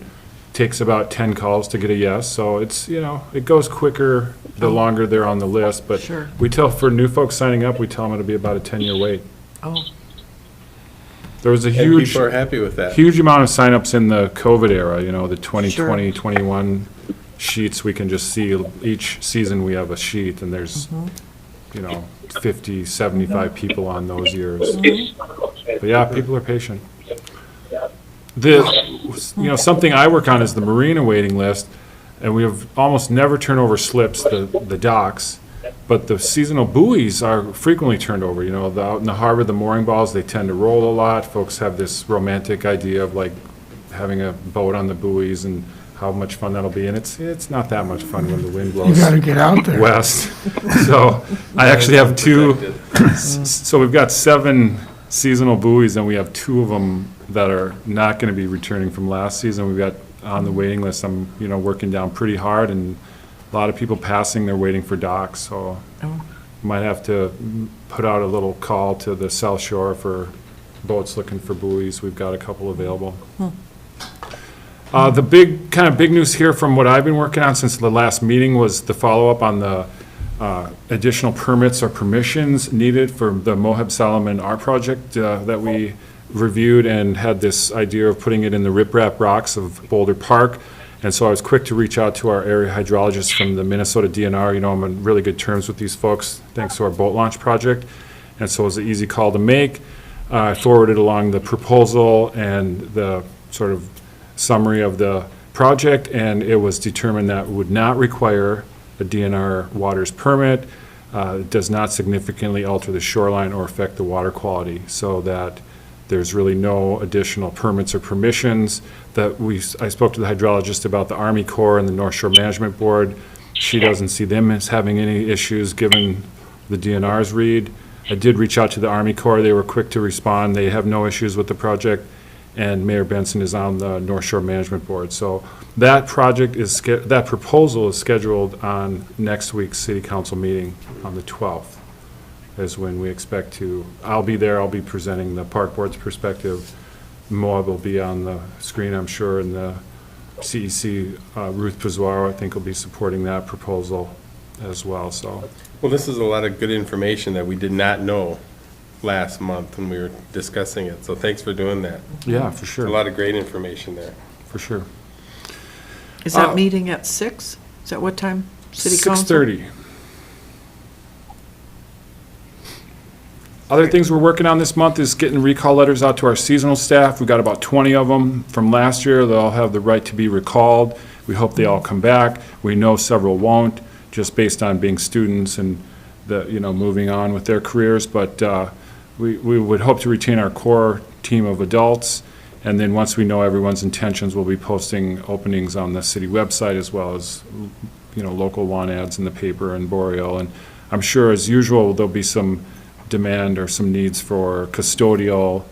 takes about 10 calls to get a yes. So it's, it goes quicker the longer they're on the list. But Sure. for new folks signing up, we tell them it'll be about a 10-year wait. Oh, There was a And huge, people are happy with that. huge amount of signups in the COVID era, the 2020, Sure. 21 sheets. We can just see each season we have a sheet, and there's, 50, 75 people on those years. But yeah, people are patient. Something I work on is the marina waiting list, and we have almost never turn over slips, the docks, but the seasonal buoys are frequently turned over. Out in the harbor, the mooring balls, they tend to roll a lot. Folks have this romantic idea of like having a boat on the buoys and how much fun that'll be, and it's not that much fun when the wind You blows gotta get out there. west. So I actually have 2, so we've got 7 seasonal buoys, and we have 2 of them that are not going to be returning from last season. We've got on the waiting list, I'm, working down pretty hard, and a lot of people passing, they're waiting for docks, so Oh. might have to put out a little call to the South Shore for boats looking for buoys. We've got a couple available. The big news here from what I've been working on since the last meeting was the follow-up on the additional permits or permissions needed for the Moheb Solomon art project that we reviewed and had this idea of putting it in the riprap rocks of Boulder Park. And so I was quick to reach out to our area hydrologist from the Minnesota DNR. I'm on really good terms with these folks thanks to our boat launch project. And so it was an easy call to make. I forwarded along the proposal and the sort of summary of the project, and it was determined that would not require a DNR waters permit. It does not significantly alter the shoreline or affect the water quality, so that there's really no additional permits or permissions. I spoke to the hydrologist about the Army Corps and the North Shore Management Board. She doesn't see them as having any issues given the DNR's read. I did reach out to the Army Corps. They were quick to respond. They have no issues with the project, and Mayor Benson is on the North Shore Management Board. So that proposal is scheduled on next week's City Council meeting on the 12th. Is when we expect to, I'll be there, I'll be presenting the Park Board's perspective. Moab will be on the screen, I'm sure, and the CEC, Ruth Pizzuaro, I think will be supporting that proposal as well, so. Well, this is a lot of good information that we did not know last month when we were discussing it, so thanks for doing that. Yeah, for A sure, lot of great information there. for sure. is that meeting at 6? Is that what time? City Council? 6:30. Other things we're working on this month is getting recall letters out to our seasonal staff. We've got about 20 of them from last year. They'll all have the right to be recalled. We hope they all come back. We know several won't, just based on being students and moving on with their careers. But we would hope to retain our core team of adults. And then once we know everyone's intentions, we'll be posting openings on the city website as well as, local lawn ads in the paper and Boreal. And I'm sure, as usual, there'll be some demand or some needs for custodial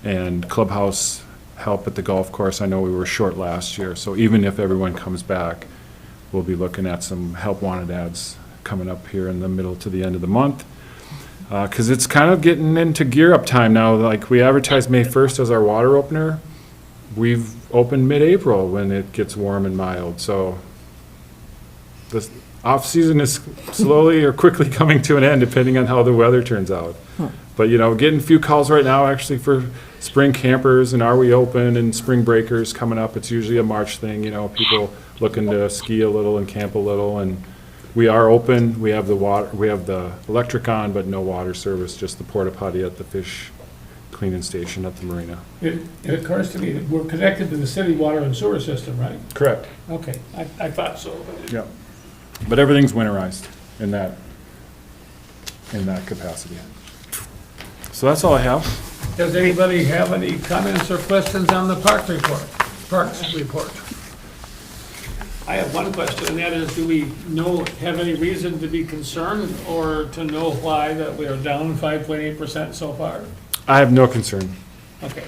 and clubhouse help at the golf course. I know we were short last year, so even if everyone comes back, we'll be looking at some help wanted ads coming up here in the middle to the end of the month. Because it's kind of getting into gear up time now. Like, we advertised May 1st as our water opener. We've opened mid-April when it gets warm and mild, so the off-season is slowly or quickly coming to an end, depending on how the weather turns out. But, you know, getting a few calls right now, actually, for spring campers and are we open and spring breakers coming up. It's usually a March thing, you know, people looking to ski a little and camp a little, and we are open. We have the water, we have the electric on, but no water service, just the porta potty at the fish cleaning station at the marina. It occurs to me that we're connected to the city water and sewer system, right? Correct. Okay, I thought so. But Yeah. But everything's winterized in that capacity. So that's all I have. does anybody have any comments or questions on the parks report? I have one question, and that is, do we have any reason to be concerned or to know why that we are down 5.8% so far? I have no concern. Okay.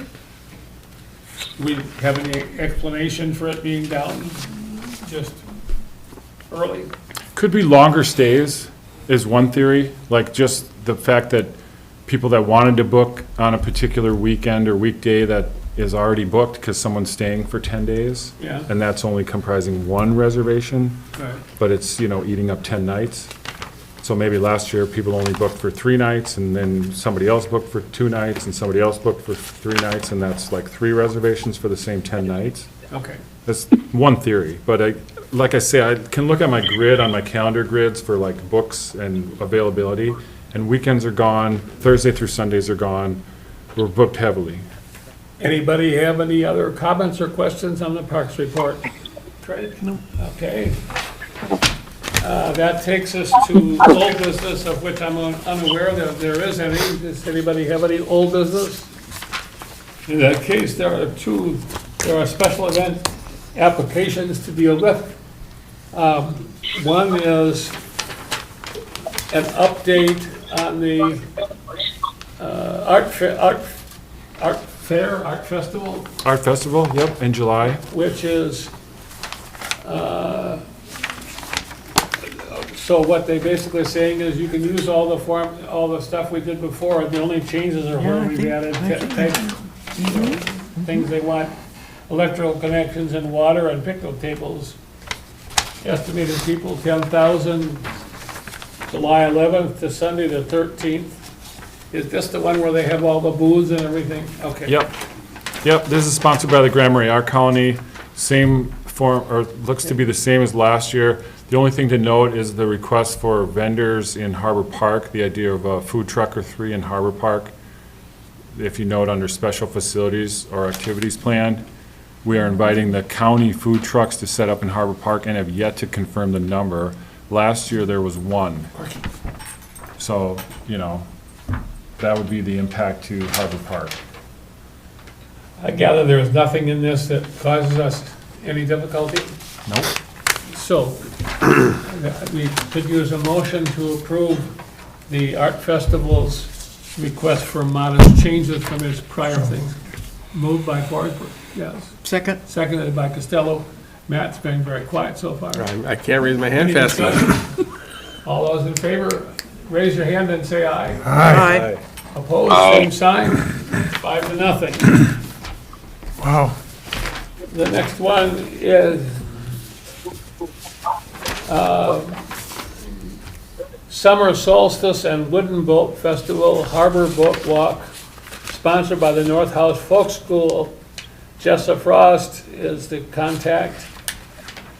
We have any explanation for it being down just early? Could be longer stays is one theory, like just the fact that people that wanted to book on a particular weekend or weekday that is already booked because someone's staying for 10 days. Yeah. And that's only comprising one reservation, Right. but it's, you know, eating up 10 nights. So maybe last year, people only booked for 3 nights, and then somebody else booked for 2 nights, and somebody else booked for 3 nights, and that's like 3 reservations for the same 10 nights. Okay. That's one theory, but like I say, I can look at my grid on my calendar grids for like books and availability, and weekends are gone, Thursday through Sundays are gone. We're booked heavily. Anybody have any other comments or questions on the parks report? No. Okay. That takes us to old business, of which I'm unaware that there is any. Does anybody have any old business? In that case, there are special event applications to deal with. One is an update on the art festival, Art Festival, yep, in July. which is, so what they basically saying is you can use all the stuff we did before, the only changes are where Yeah, I we've think- added I think things they want, electrical connections and water and picnic tables. Estimated people, 10,000, July 11th to Sunday the 13th. Is this the one where they have all the booths and everything? Okay. Yep, this is sponsored by the Grand Marais Art Colony, same form, or looks to be the same as last year. The only thing to note is the request for vendors in Harbor Park, the idea of a food truck or 3 in Harbor Park. If you note under special facilities or activities planned, we are inviting the county food trucks to set up in Harbor Park and have yet to confirm the number. Last year, there was 1. So, you know, that would be the impact to Harbor Park. I gather there is nothing in this that causes us any difficulty? Nope. So, we could use a motion to approve the art festival's request for modest changes from its prior things. Moved by Forsberg, yes. Second? Seconded by Costello. Matt's been very quiet so far. I can't raise my hand Any fast enough. discussion? All those in favor, raise your hand and say aye. Aye. Opposed, same sign. 5-0. Wow. The next one is Summer Solstice and Wooden Boat Festival Harbor Boat Walk, sponsored by the North House Folk School. Jessa Frost is the contact.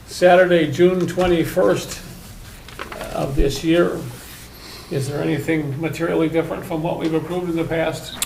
Saturday, June 21st of this year. Is there anything materially different from what we've approved in the past?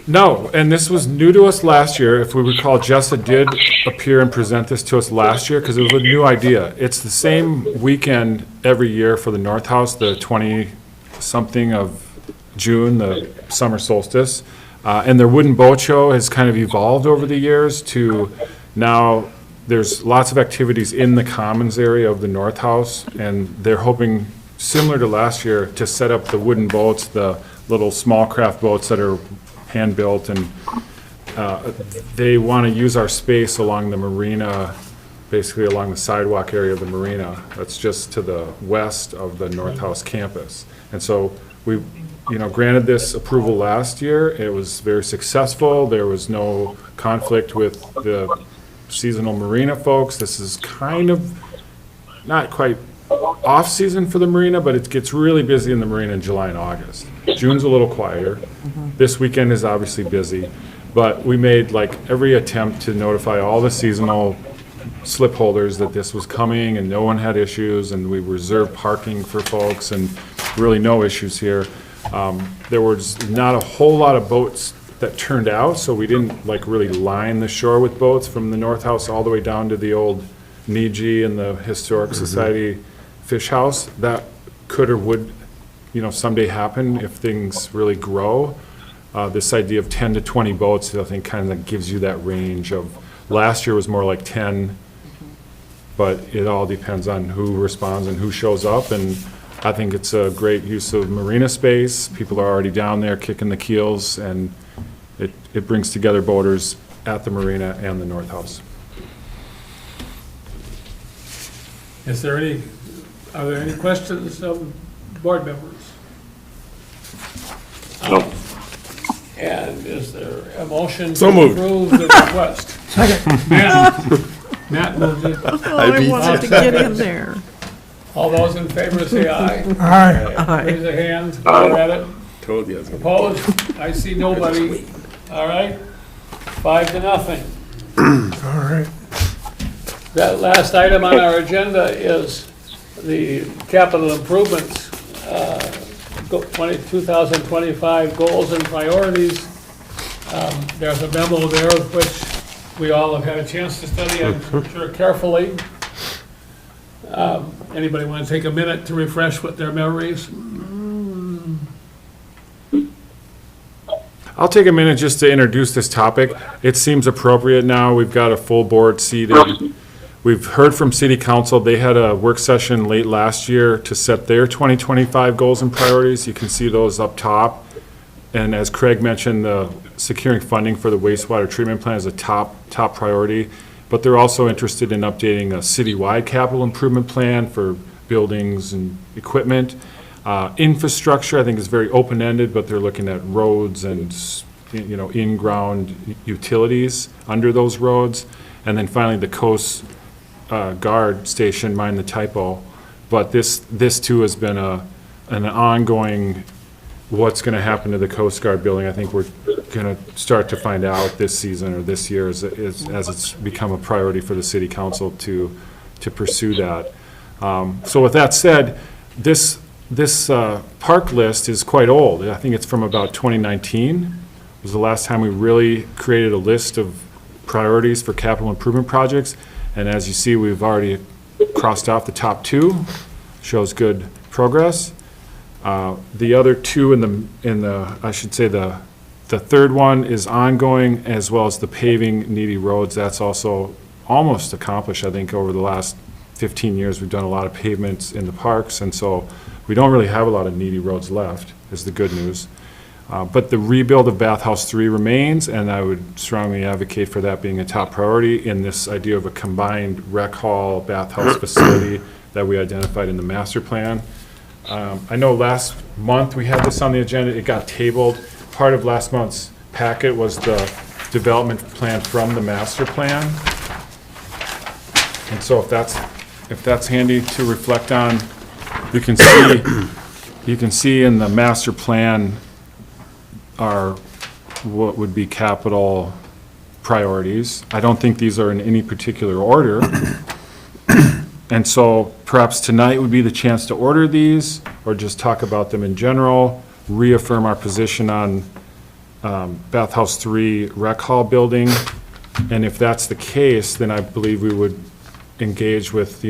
No, and this was new to us last year. If we recall, Jessa did appear and present this to us last year because it was a new idea. It's the same weekend every year for the North House, the 20-something of June, the summer solstice. And their wooden boat show has kind of evolved over the years to now there's lots of activities in the commons area of the North House, and they're hoping, similar to last year, to set up the wooden boats, the little small craft boats that are hand-built, and they want to use our space along the marina, basically along the sidewalk area of the marina. That's just to the west of the North House campus. And so we, granted this approval last year. It was very successful. There was no conflict with the seasonal marina folks. This is kind of, not quite off-season for the marina, but it gets really busy in the marina in July and August. June's a little quieter. This weekend is obviously busy, but we made like every attempt to notify all the seasonal slip holders that this was coming, and no one had issues, and we reserved parking for folks, and really no issues here. There was not a whole lot of boats that turned out, so we didn't like really line the shore with boats from the North House all the way down to the old Niji and the Historic Society Fish House. That could or would, someday happen if things really grow. This idea of 10 to 20 boats, I think, kind of gives you that range of, last year was more like 10, but it all depends on who responds and who shows up, and I think it's a great use of marina space. People are already down there kicking the keels, and it brings together boaters at the marina and the North House. Are there any questions of board members? No. And is there a motion to So moved. approve the request? Second. Matt moved it. Oh, I wanted to get in there. All those in favor say aye. Aye. Raise a hand, we're at it. Told you I was gonna. Opposed? I see nobody. All right, 5-0. All right. That last item on our agenda is the capital improvements, 2025 goals and priorities. There's a memo there which we all have had a chance to study, I'm sure, carefully. Anybody want to take a minute to refresh with their memories? I'll take a minute just to introduce this topic. It seems appropriate now. We've got a full board seated. We've heard from City Council. They had a work session late last year to set their 2025 goals and priorities. You can see those up top. And as Craig mentioned, the securing funding for the wastewater treatment plant is a top priority. But they're also interested in updating a citywide capital improvement plan for buildings and equipment. Infrastructure, I think, is very open-ended, but they're looking at roads and, in-ground utilities under those roads. And then finally, the Coast Guard Station, mind the typo. But this too has been an ongoing, what's going to happen to the Coast Guard building. I think we're going to start to find out this season or this year as it's become a priority for the City Council to pursue that. So with that said, this park list is quite old. I think it's from about 2019. It was the last time we really created a list of priorities for capital improvement projects. And as you see, we've already crossed off the top 2. Shows good progress. The other 2 in the I should say the third one is ongoing, as well as the paving needy roads. That's also almost accomplished. I think over the last 15 years, we've done a lot of pavements in the parks, and so we don't really have a lot of needy roads left, is the good news. But the rebuild of Bathhouse 3 remains, and I would strongly advocate for that being a top priority in this idea of a combined rec hall, bathhouse facility that we identified in the master plan. I know last month we had this on the agenda. It got tabled. Part of last month's packet was the development plan from the master plan. And so if that's handy to reflect on, you can see in the master plan are what would be capital priorities. I don't think these are in any particular order. And so perhaps tonight would be the chance to order these, or just talk about them in general, reaffirm our position on Bathhouse 3 Rec Hall building. And if that's the case, then I believe we would engage with,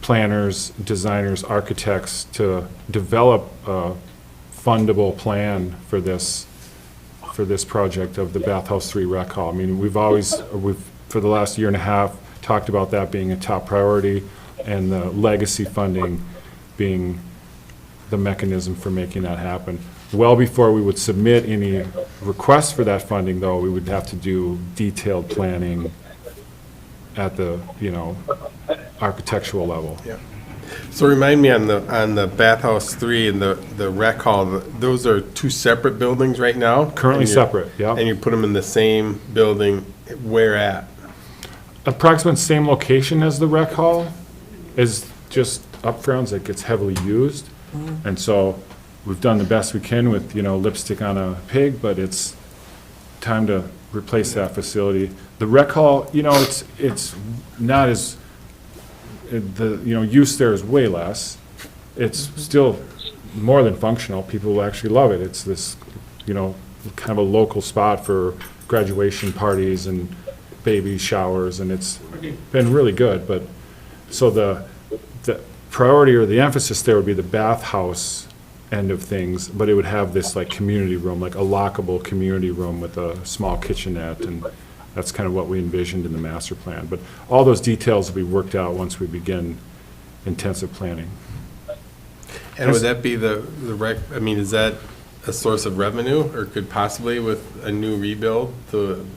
planners, designers, architects to develop a fundable plan for this project of the Bathhouse 3 Rec Hall. I mean, we've for the last year and a half talked about that being a top priority, and the legacy funding being the mechanism for making that happen. Well before we would submit any requests for that funding, though, we would have to do detailed planning at the, architectural level. Yeah. So remind me on the Bathhouse 3 and the rec hall, those are 2 separate buildings right now? Currently And you- separate, yeah. And you put them in the same building, where at? Approximate same location as the rec hall, is just upgrounds that gets heavily used. And so we've done the best we can with, lipstick on a pig, but it's time to replace that facility. The rec hall, it's not as, use there is way less. It's still more than functional. People actually love it. It's this, kind of a local spot for graduation parties and baby showers, and it's been really good. But, so the priority or the emphasis there would be the bathhouse end of things, but it would have this like community room, like a lockable community room with a small kitchenette, and that's kind of what we envisioned in the master plan. But all those details will be worked out once we begin intensive planning. And would that be is that a source of revenue, or could possibly with a new rebuild,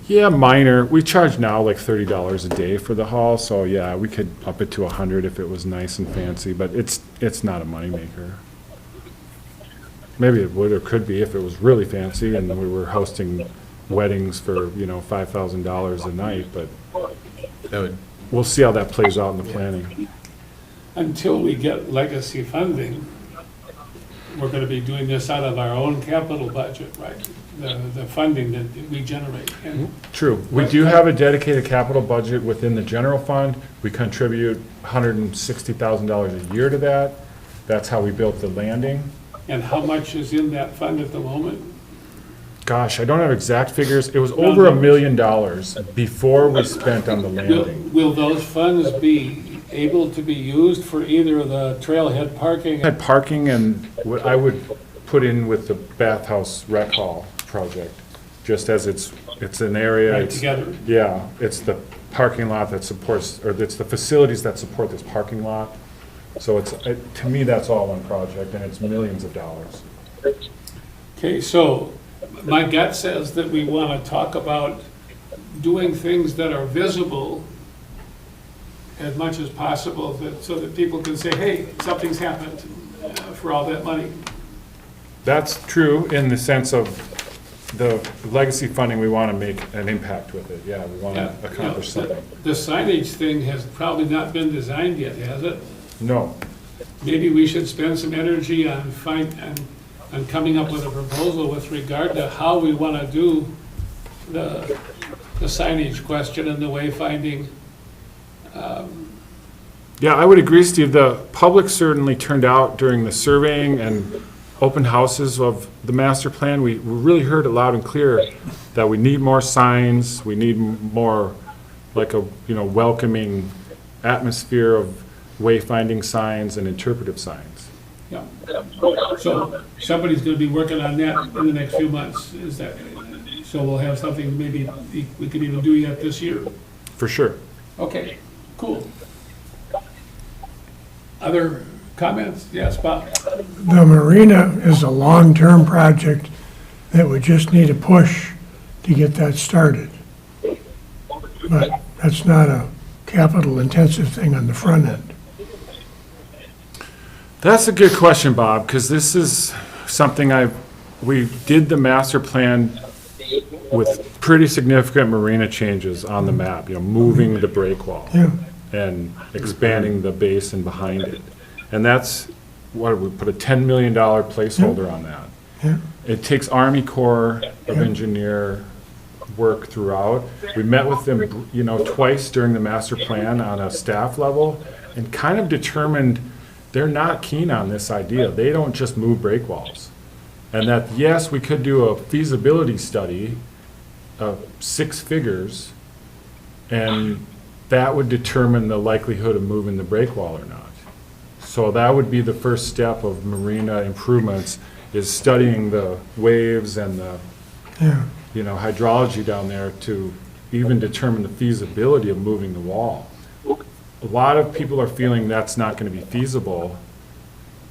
Yeah, minor. We charge now like $30 a day for the hall, so yeah, we could up it to 100 if it was nice and fancy, but it's not a moneymaker. Maybe it would or could be if it was really fancy and we were hosting weddings for, $5,000 a night, but that would, we'll see how that plays out in the planning. Until we get legacy funding, we're gonna be doing this out of our own capital budget, right? The funding that we generate. And True. We do have a dedicated capital budget within the general fund. We contribute $160,000 a year to that. That's how we built the landing. and how much is in that fund at the moment? Gosh, I don't have exact figures. It was over $1 million before we spent on the landing. Will those funds be able to be used for either the trailhead parking? Had parking and what I would put in with the bathhouse rec hall project, just as it's an area. Right it's- together? Yeah, it's the parking lot that supports, or it's the facilities that support this parking lot. So to me, that's all one project, and it's millions of dollars. Okay, so my gut says that we want to talk about doing things that are visible as much as possible, so that people can say, hey, something's happened for all that money. That's true in the sense of the legacy funding, we want to make an impact with it. Yeah, we want to accomplish something. The signage thing has probably not been designed yet, has it? No, Maybe we should spend some energy on coming up with a proposal with regard to how we want to do the signage question and the wayfinding. yeah, I would agree, Steve. The public certainly turned out during the surveying and open houses of the master plan. We really heard it loud and clear that we need more signs. We need more like a, welcoming atmosphere of wayfinding signs and interpretive signs. Yeah. So somebody's going to be working on that in the next few months, is that, so we'll have something maybe we could even do yet this year. For sure. Okay, cool. Other comments? Yes, Bob? The marina is a long-term project that would just need a push to get that started. But that's not a capital-intensive thing on the front end. That's a good question, Bob, because this is something we did the master plan with pretty significant marina changes on the map, moving the break wall Yeah, and expanding the basin behind it. And that's, we put a $10 million placeholder on that. yeah. It takes Army Corps of Yeah. Engineer work throughout. We met with them, twice during the master plan on a staff level and kind of determined they're not keen on this idea. They don't just move break walls. And that, yes, we could do a feasibility study of 6 figures, and that would determine the likelihood of moving the break wall or not. So that would be the first step of marina improvements, is studying the waves and the Yeah, hydrology down there to even determine the feasibility of moving the wall. A lot of people are feeling that's not going to be feasible,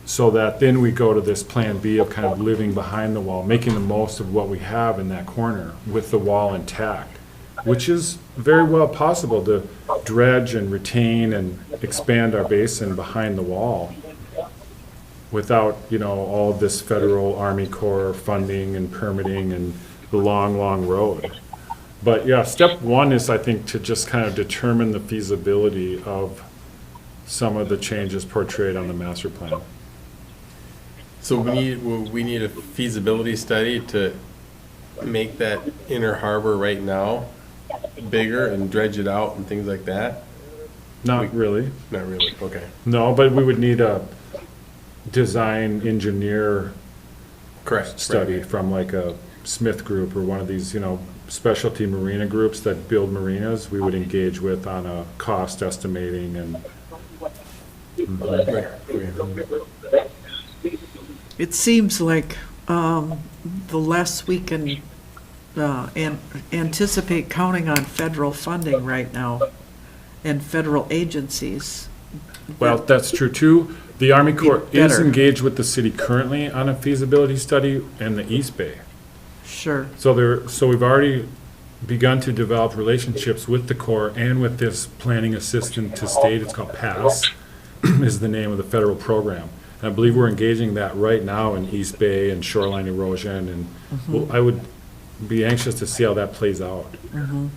so that then we go to this plan B of kind of living behind the wall, making the most of what we have in that corner with the wall intact, which is very well possible to dredge and retain and expand our basin behind the wall without, all of this federal Army Corps funding and permitting and the long, long road. But yeah, step one is, I think, to just kind of determine the feasibility of some of the changes portrayed on the master plan. So we need a feasibility study to make that inner harbor right now bigger and dredge it out and things like that? Not really. Not really, okay. No, but we would need a design engineer Correct. study from like a Smith Group or one of these, specialty marina groups that build marinas. We would engage with on a cost estimating and. Right. Okay. It seems like the less we can anticipate counting on federal funding right now and federal agencies. Well, that's true too. The Army Corps is better. engaged with the city currently on a feasibility study in the East Bay. Sure. So we've already begun to develop relationships with the Corps and with this planning assistant to state. It's called PASS, is the name of the federal program. And I believe we're engaging that right now in East Bay and shoreline erosion, and well, I would be anxious to see how that plays out. And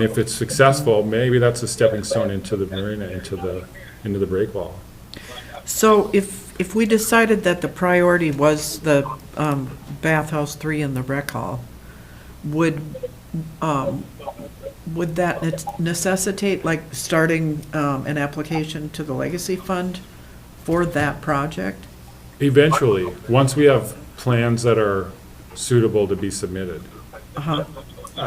if it's successful, maybe that's a stepping stone into the marina, into the breakwall. So if we decided that the priority was the bathhouse 3 and the rec hall, would that necessitate like starting an application to the legacy fund for that project? Eventually, once we have plans that are suitable to be submitted. Uh-huh.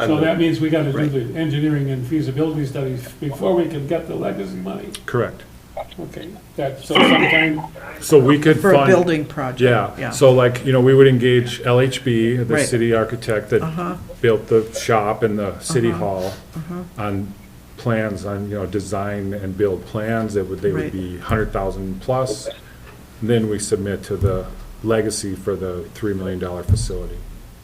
So that means we gotta do the engineering and feasibility studies before we can get the legacy money. Correct. Okay, so sometime, So we could For a fund. building project? Yeah, so like, we would engage LHB, the Right. city architect that Uh-huh. built the shop and the city hall, Uh-huh. on plans, on, design and build plans, they would Right. be 100,000 plus. Then we submit to the legacy for the $3 million facility.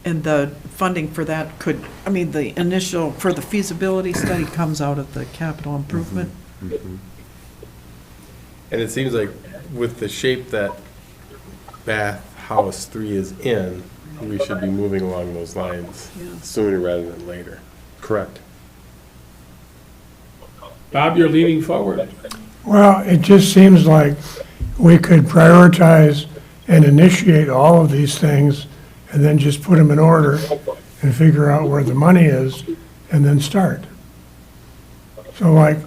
And the funding for that could, the initial, for the feasibility study comes out of the capital improvement? And it seems like with the shape that bathhouse 3 is in, we should be moving along those lines Yeah. sooner rather than later. Correct. Bob, you're leaning forward. Well, it just seems like we could prioritize and initiate all of these things and then just put them in order and figure out where the money is and then start. So like,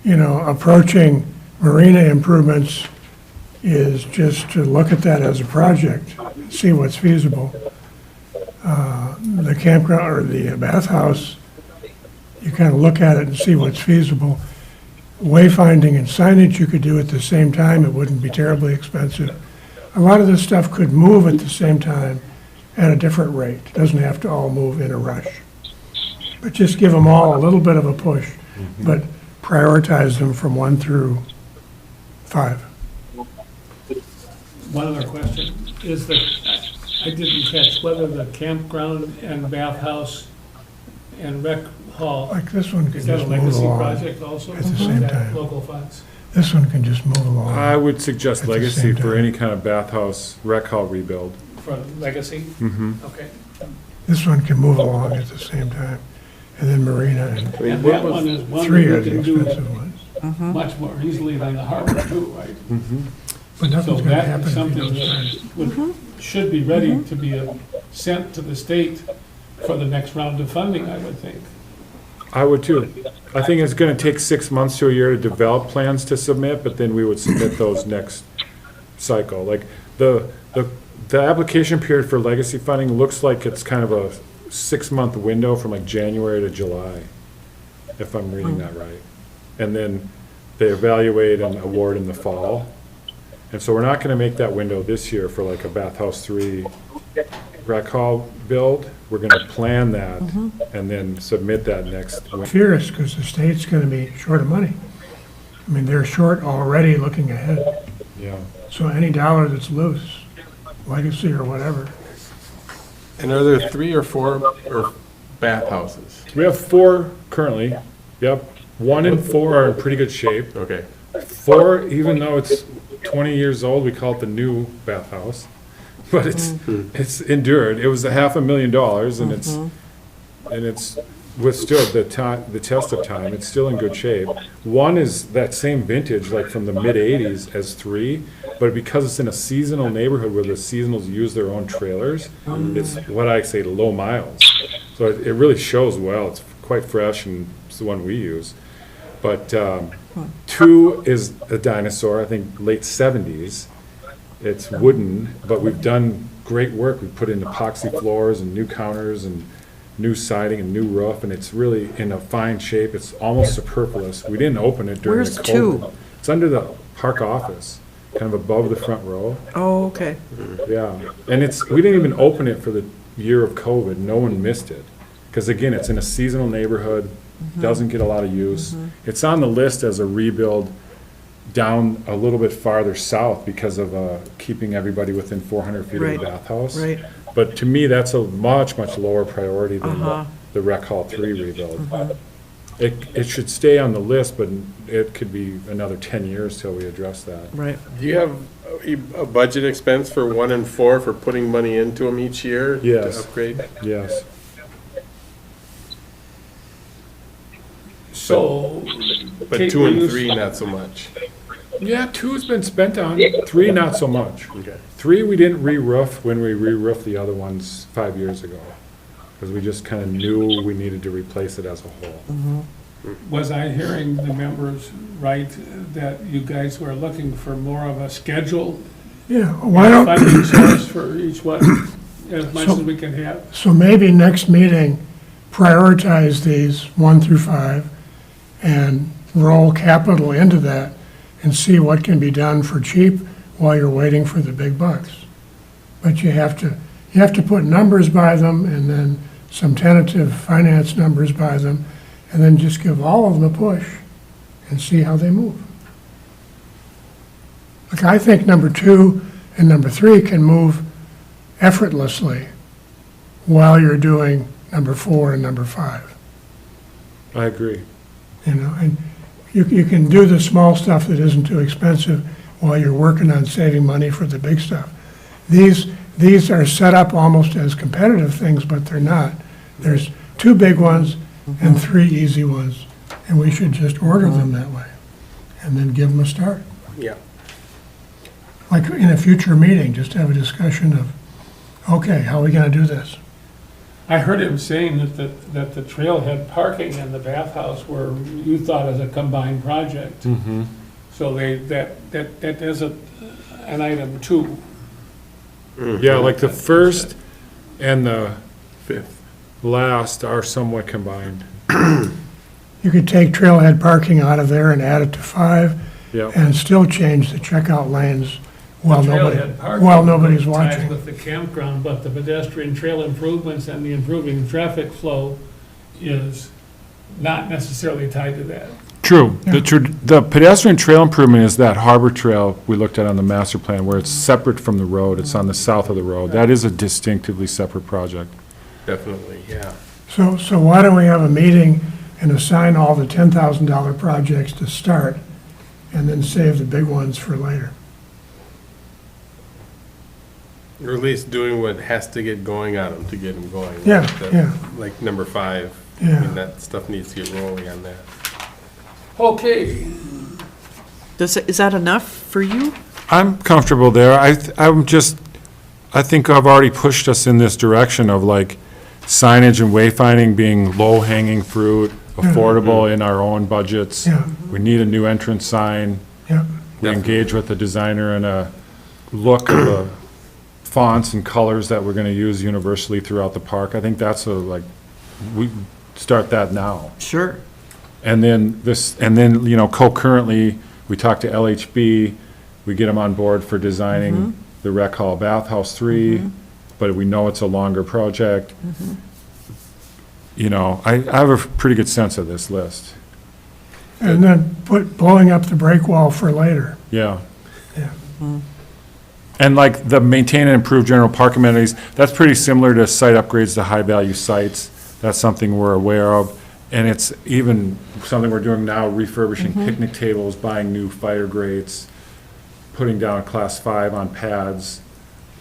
approaching marina improvements is just to look at that as a project, see what's feasible. The campground or the bathhouse, you kind of look at it and see what's feasible. Wayfinding and signage you could do at the same time, it wouldn't be terribly expensive. A lot of this stuff could move at the same time at a different rate. It doesn't have to all move in a rush. But just give them all a little bit of a push, but prioritize them from 1 through 5. One other question, I didn't catch whether the campground and bathhouse and rec hall, Like this one can is that a just move legacy along. project also? at the Is same that time. local funds? This one can just move I along. would suggest At the legacy same for time. any kind of bathhouse, rec hall rebuild. For legacy? Mm-hmm. Okay. This one can move along at the same time. And then marina and I mean, And what that was- one is one 3 are that the we can do expensive ones. much more easily than the harbor too, right? But So nothing's gonna that happen is if you something don't that start. should be ready to be sent to the state for the next round of funding, I would think. I would too. I think it's gonna take 6 months to a year to develop plans to submit, but then we would submit those next cycle. Like, the application period for legacy funding looks like it's kind of a 6-month window from like January to July, if I'm reading that right. And then they evaluate and award in the fall. And so we're not gonna make that window this year for like a bathhouse 3 rec hall build. We're gonna plan that and then submit that next winter. Furious, because the state's gonna be short of money. They're short already looking ahead. Yeah. So any dollar that's loose, legacy or whatever, And are there 3 or 4 or bathhouses? We have 4 currently, yep. 1 and 4 are in pretty good shape. Okay. 4, even though it's 20 years old, we call it the new bathhouse. But it's endured. It was $500,000 and it's withstood the test of time. It's still in good shape. One is that same vintage, like from the mid-'80s as 3, but because it's in a seasonal neighborhood where the seasonals use their own trailers, it's what I say low miles. So it really shows well. It's quite fresh, and it's the one we use. But 2 is a dinosaur, I think late 70s. It's wooden, but we've done great work. We've put in epoxy floors and new counters and new siding and new roof, and it's really in a fine shape. It's almost superfluous. We didn't open it during the Where's COVID. 2? It's under the park office, kind of above the front row. Oh, okay. Yeah, and we didn't even open it for the year of COVID. No one missed it. Because again, it's in a seasonal neighborhood, doesn't get a lot of use. It's on the list as a rebuild down a little bit farther south because of keeping everybody within 400 feet of Right, the bathhouse. right. But to me, that's a much, much lower priority than Uh-huh. the Rec Hall 3 rebuild. It should stay on the list, but it could be another 10 years till we address that. Right. Do you have a budget expense for 1 and 4 for putting money into them each year? Yes. To upgrade? Yes. So. But Kate, 2 will and you- 3, not so much. Yeah, 2's been spent on, 3 not so much. Okay. 3, we didn't re-roof when we re-roofed the other ones 5 years ago, because we just kind of knew we needed to replace it as a whole. Was I hearing the members right, that you guys were looking for more of a schedule? Yeah, why don't, Funding source for each one, as much as we can have? so maybe next meeting, prioritize these 1 through 5 and roll capital into that and see what can be done for cheap while you're waiting for the big bucks. But you have to put numbers by them and then some tentative finance numbers by them, and then just give all of them a push and see how they move. Like, I think number 2 and number 3 can move effortlessly while you're doing number 4 and number 5. I agree. You know, and you can do the small stuff that isn't too expensive while you're working on saving money for the big stuff. These are set up almost as competitive things, but they're not. There's 2 big ones and 3 easy ones, and we should just order them that way, and then give them a start. Yeah. Like in a future meeting, just have a discussion of, okay, how are we gonna do this? I heard him saying that the trailhead parking and the bathhouse were, you thought as a combined project. Mm-hmm. So that is an item too. Yeah, like the first and the 5th. last are somewhat combined. You could take trailhead parking out of there and add it to 5, Yeah. and still change the checkout lanes while Trailhead parking nobody's ties watching. with the campground, but the pedestrian trail improvements and the improving traffic flow is not necessarily tied to that. True. The pedestrian trail improvement is that harbor trail we looked at on the master plan, where it's separate from the road. It's on the south of the road. That is a distinctively separate project. Definitely, yeah. So why don't we have a meeting and assign all the $10,000 projects to start, and then save the big ones for later? Or at least doing what has to get going on them to get them going. Yeah, Like the- yeah. Like number 5. I Yeah. mean, that stuff needs to get rolling on that. Okay, Is that enough for you? I'm comfortable there. I think I've already pushed us in this direction of like signage and wayfinding being low-hanging fruit, affordable in our own budgets. Yeah, We need a new entrance sign. yeah. We engage with the designer in a look of the fonts and colors that we're gonna use universally throughout the park. I think that's we start that now. Sure. And then concurrently, we talk to LHB, we get them on board for designing the Rec Hall Bathhouse 3, but we know it's a longer project. You know, I have a pretty good sense of this list. And then blowing up the break wall for later. Yeah. Yeah. And like the maintain and improve general park amenities, that's pretty similar to site upgrades to high-value sites. That's something we're aware of. And it's even something we're doing now, refurbishing picnic tables, buying new fire grates, putting down a class 5 on pads.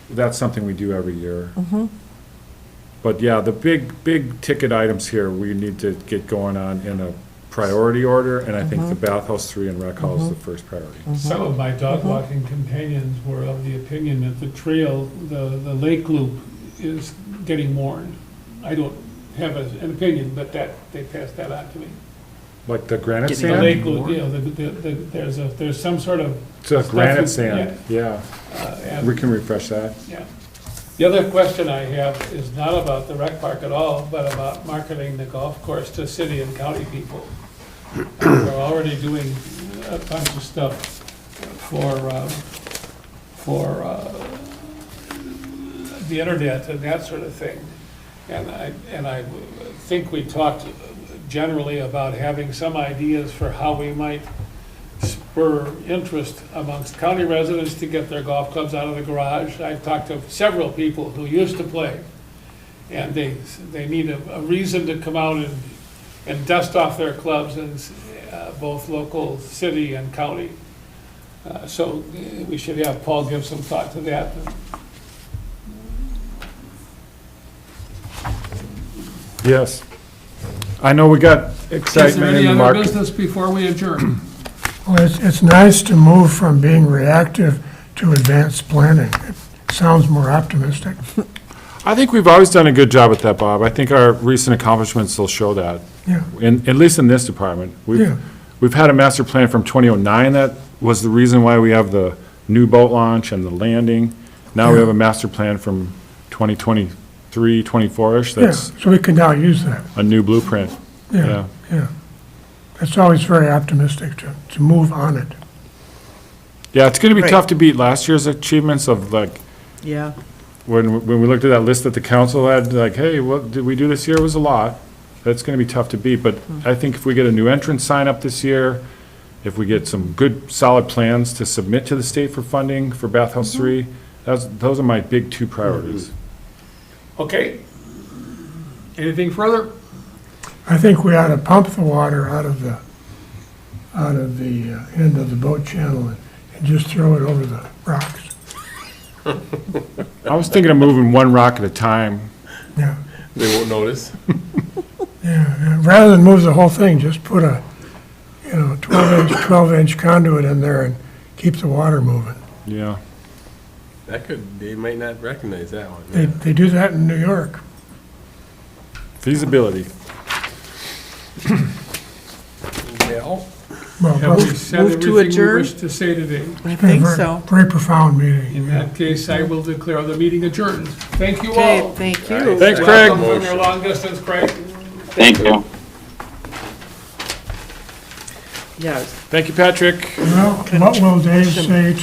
That's something we do every year. But yeah, the big ticket items here, we need to get going on in a priority order, and I think the bathhouse 3 and rec hall is the first priority. Some of my dog walking companions were of the opinion that the trail, the lake loop is getting worn. I don't have an opinion, but they passed that on to me. Like the granite Getting The sand? lake loop, you know, there's some sort of. It's a stuff granite in- sand, yeah. and- We can refresh that. Yeah. The other question I have is not about the rec park at all, but about marketing the golf course to city and county people. We're already doing a bunch of stuff for the internet and that sort of thing. And I think we talked generally about having some ideas for how we might spur interest amongst county residents to get their golf clubs out of the garage. I've talked to several people who used to play, and they need a reason to come out and dust off their clubs in both local, city, and county. So we should have Paul give some thought to that. Yes. I know we got Is there excitement any in the other market. business before we adjourn? Well, it's nice to move from being reactive to advanced planning. It sounds more optimistic. I think we've always done a good job with that, Bob. I think our recent accomplishments will show that, Yeah, at least in this department. Yeah. We've had a master plan from 2009 that was the reason why we have the new boat launch and the landing. Now we have a master plan from 2023, 24-ish, yeah, that's so we can now use that. a new blueprint. Yeah, yeah. It's always very optimistic to move on it. Yeah, it's gonna be Right. tough to beat last year's achievements of like, Yeah, when we looked at that list that the council had, like, hey, what did we do this year? It was a lot. That's gonna be tough to beat, but I think if we get a new entrance sign up this year, if we get some good, solid plans to submit to the state for funding for Bathhouse 3, those are my big two priorities. Okay. Anything further? I think we ought to pump the water out of the end of the boat channel and just throw it over the rocks. I was thinking of moving one rock at a time. Yeah, They won't notice. yeah. Rather than move the whole thing, just put a, 12-inch conduit in there and keep the water moving. Yeah. They might not recognize that one. They do that in New York. Feasibility. Well, Well, Have we it's said Move to everything we adjourn? wish to say today? I been a think very- so. very profound meeting. In that case, I will declare the meeting adjourned. Thank you Okay, all. thank you. Thanks, Craig. Welcome from your long distance, Craig. Thank you. Yes. Thank you, Patrick. Well, what will Dave say to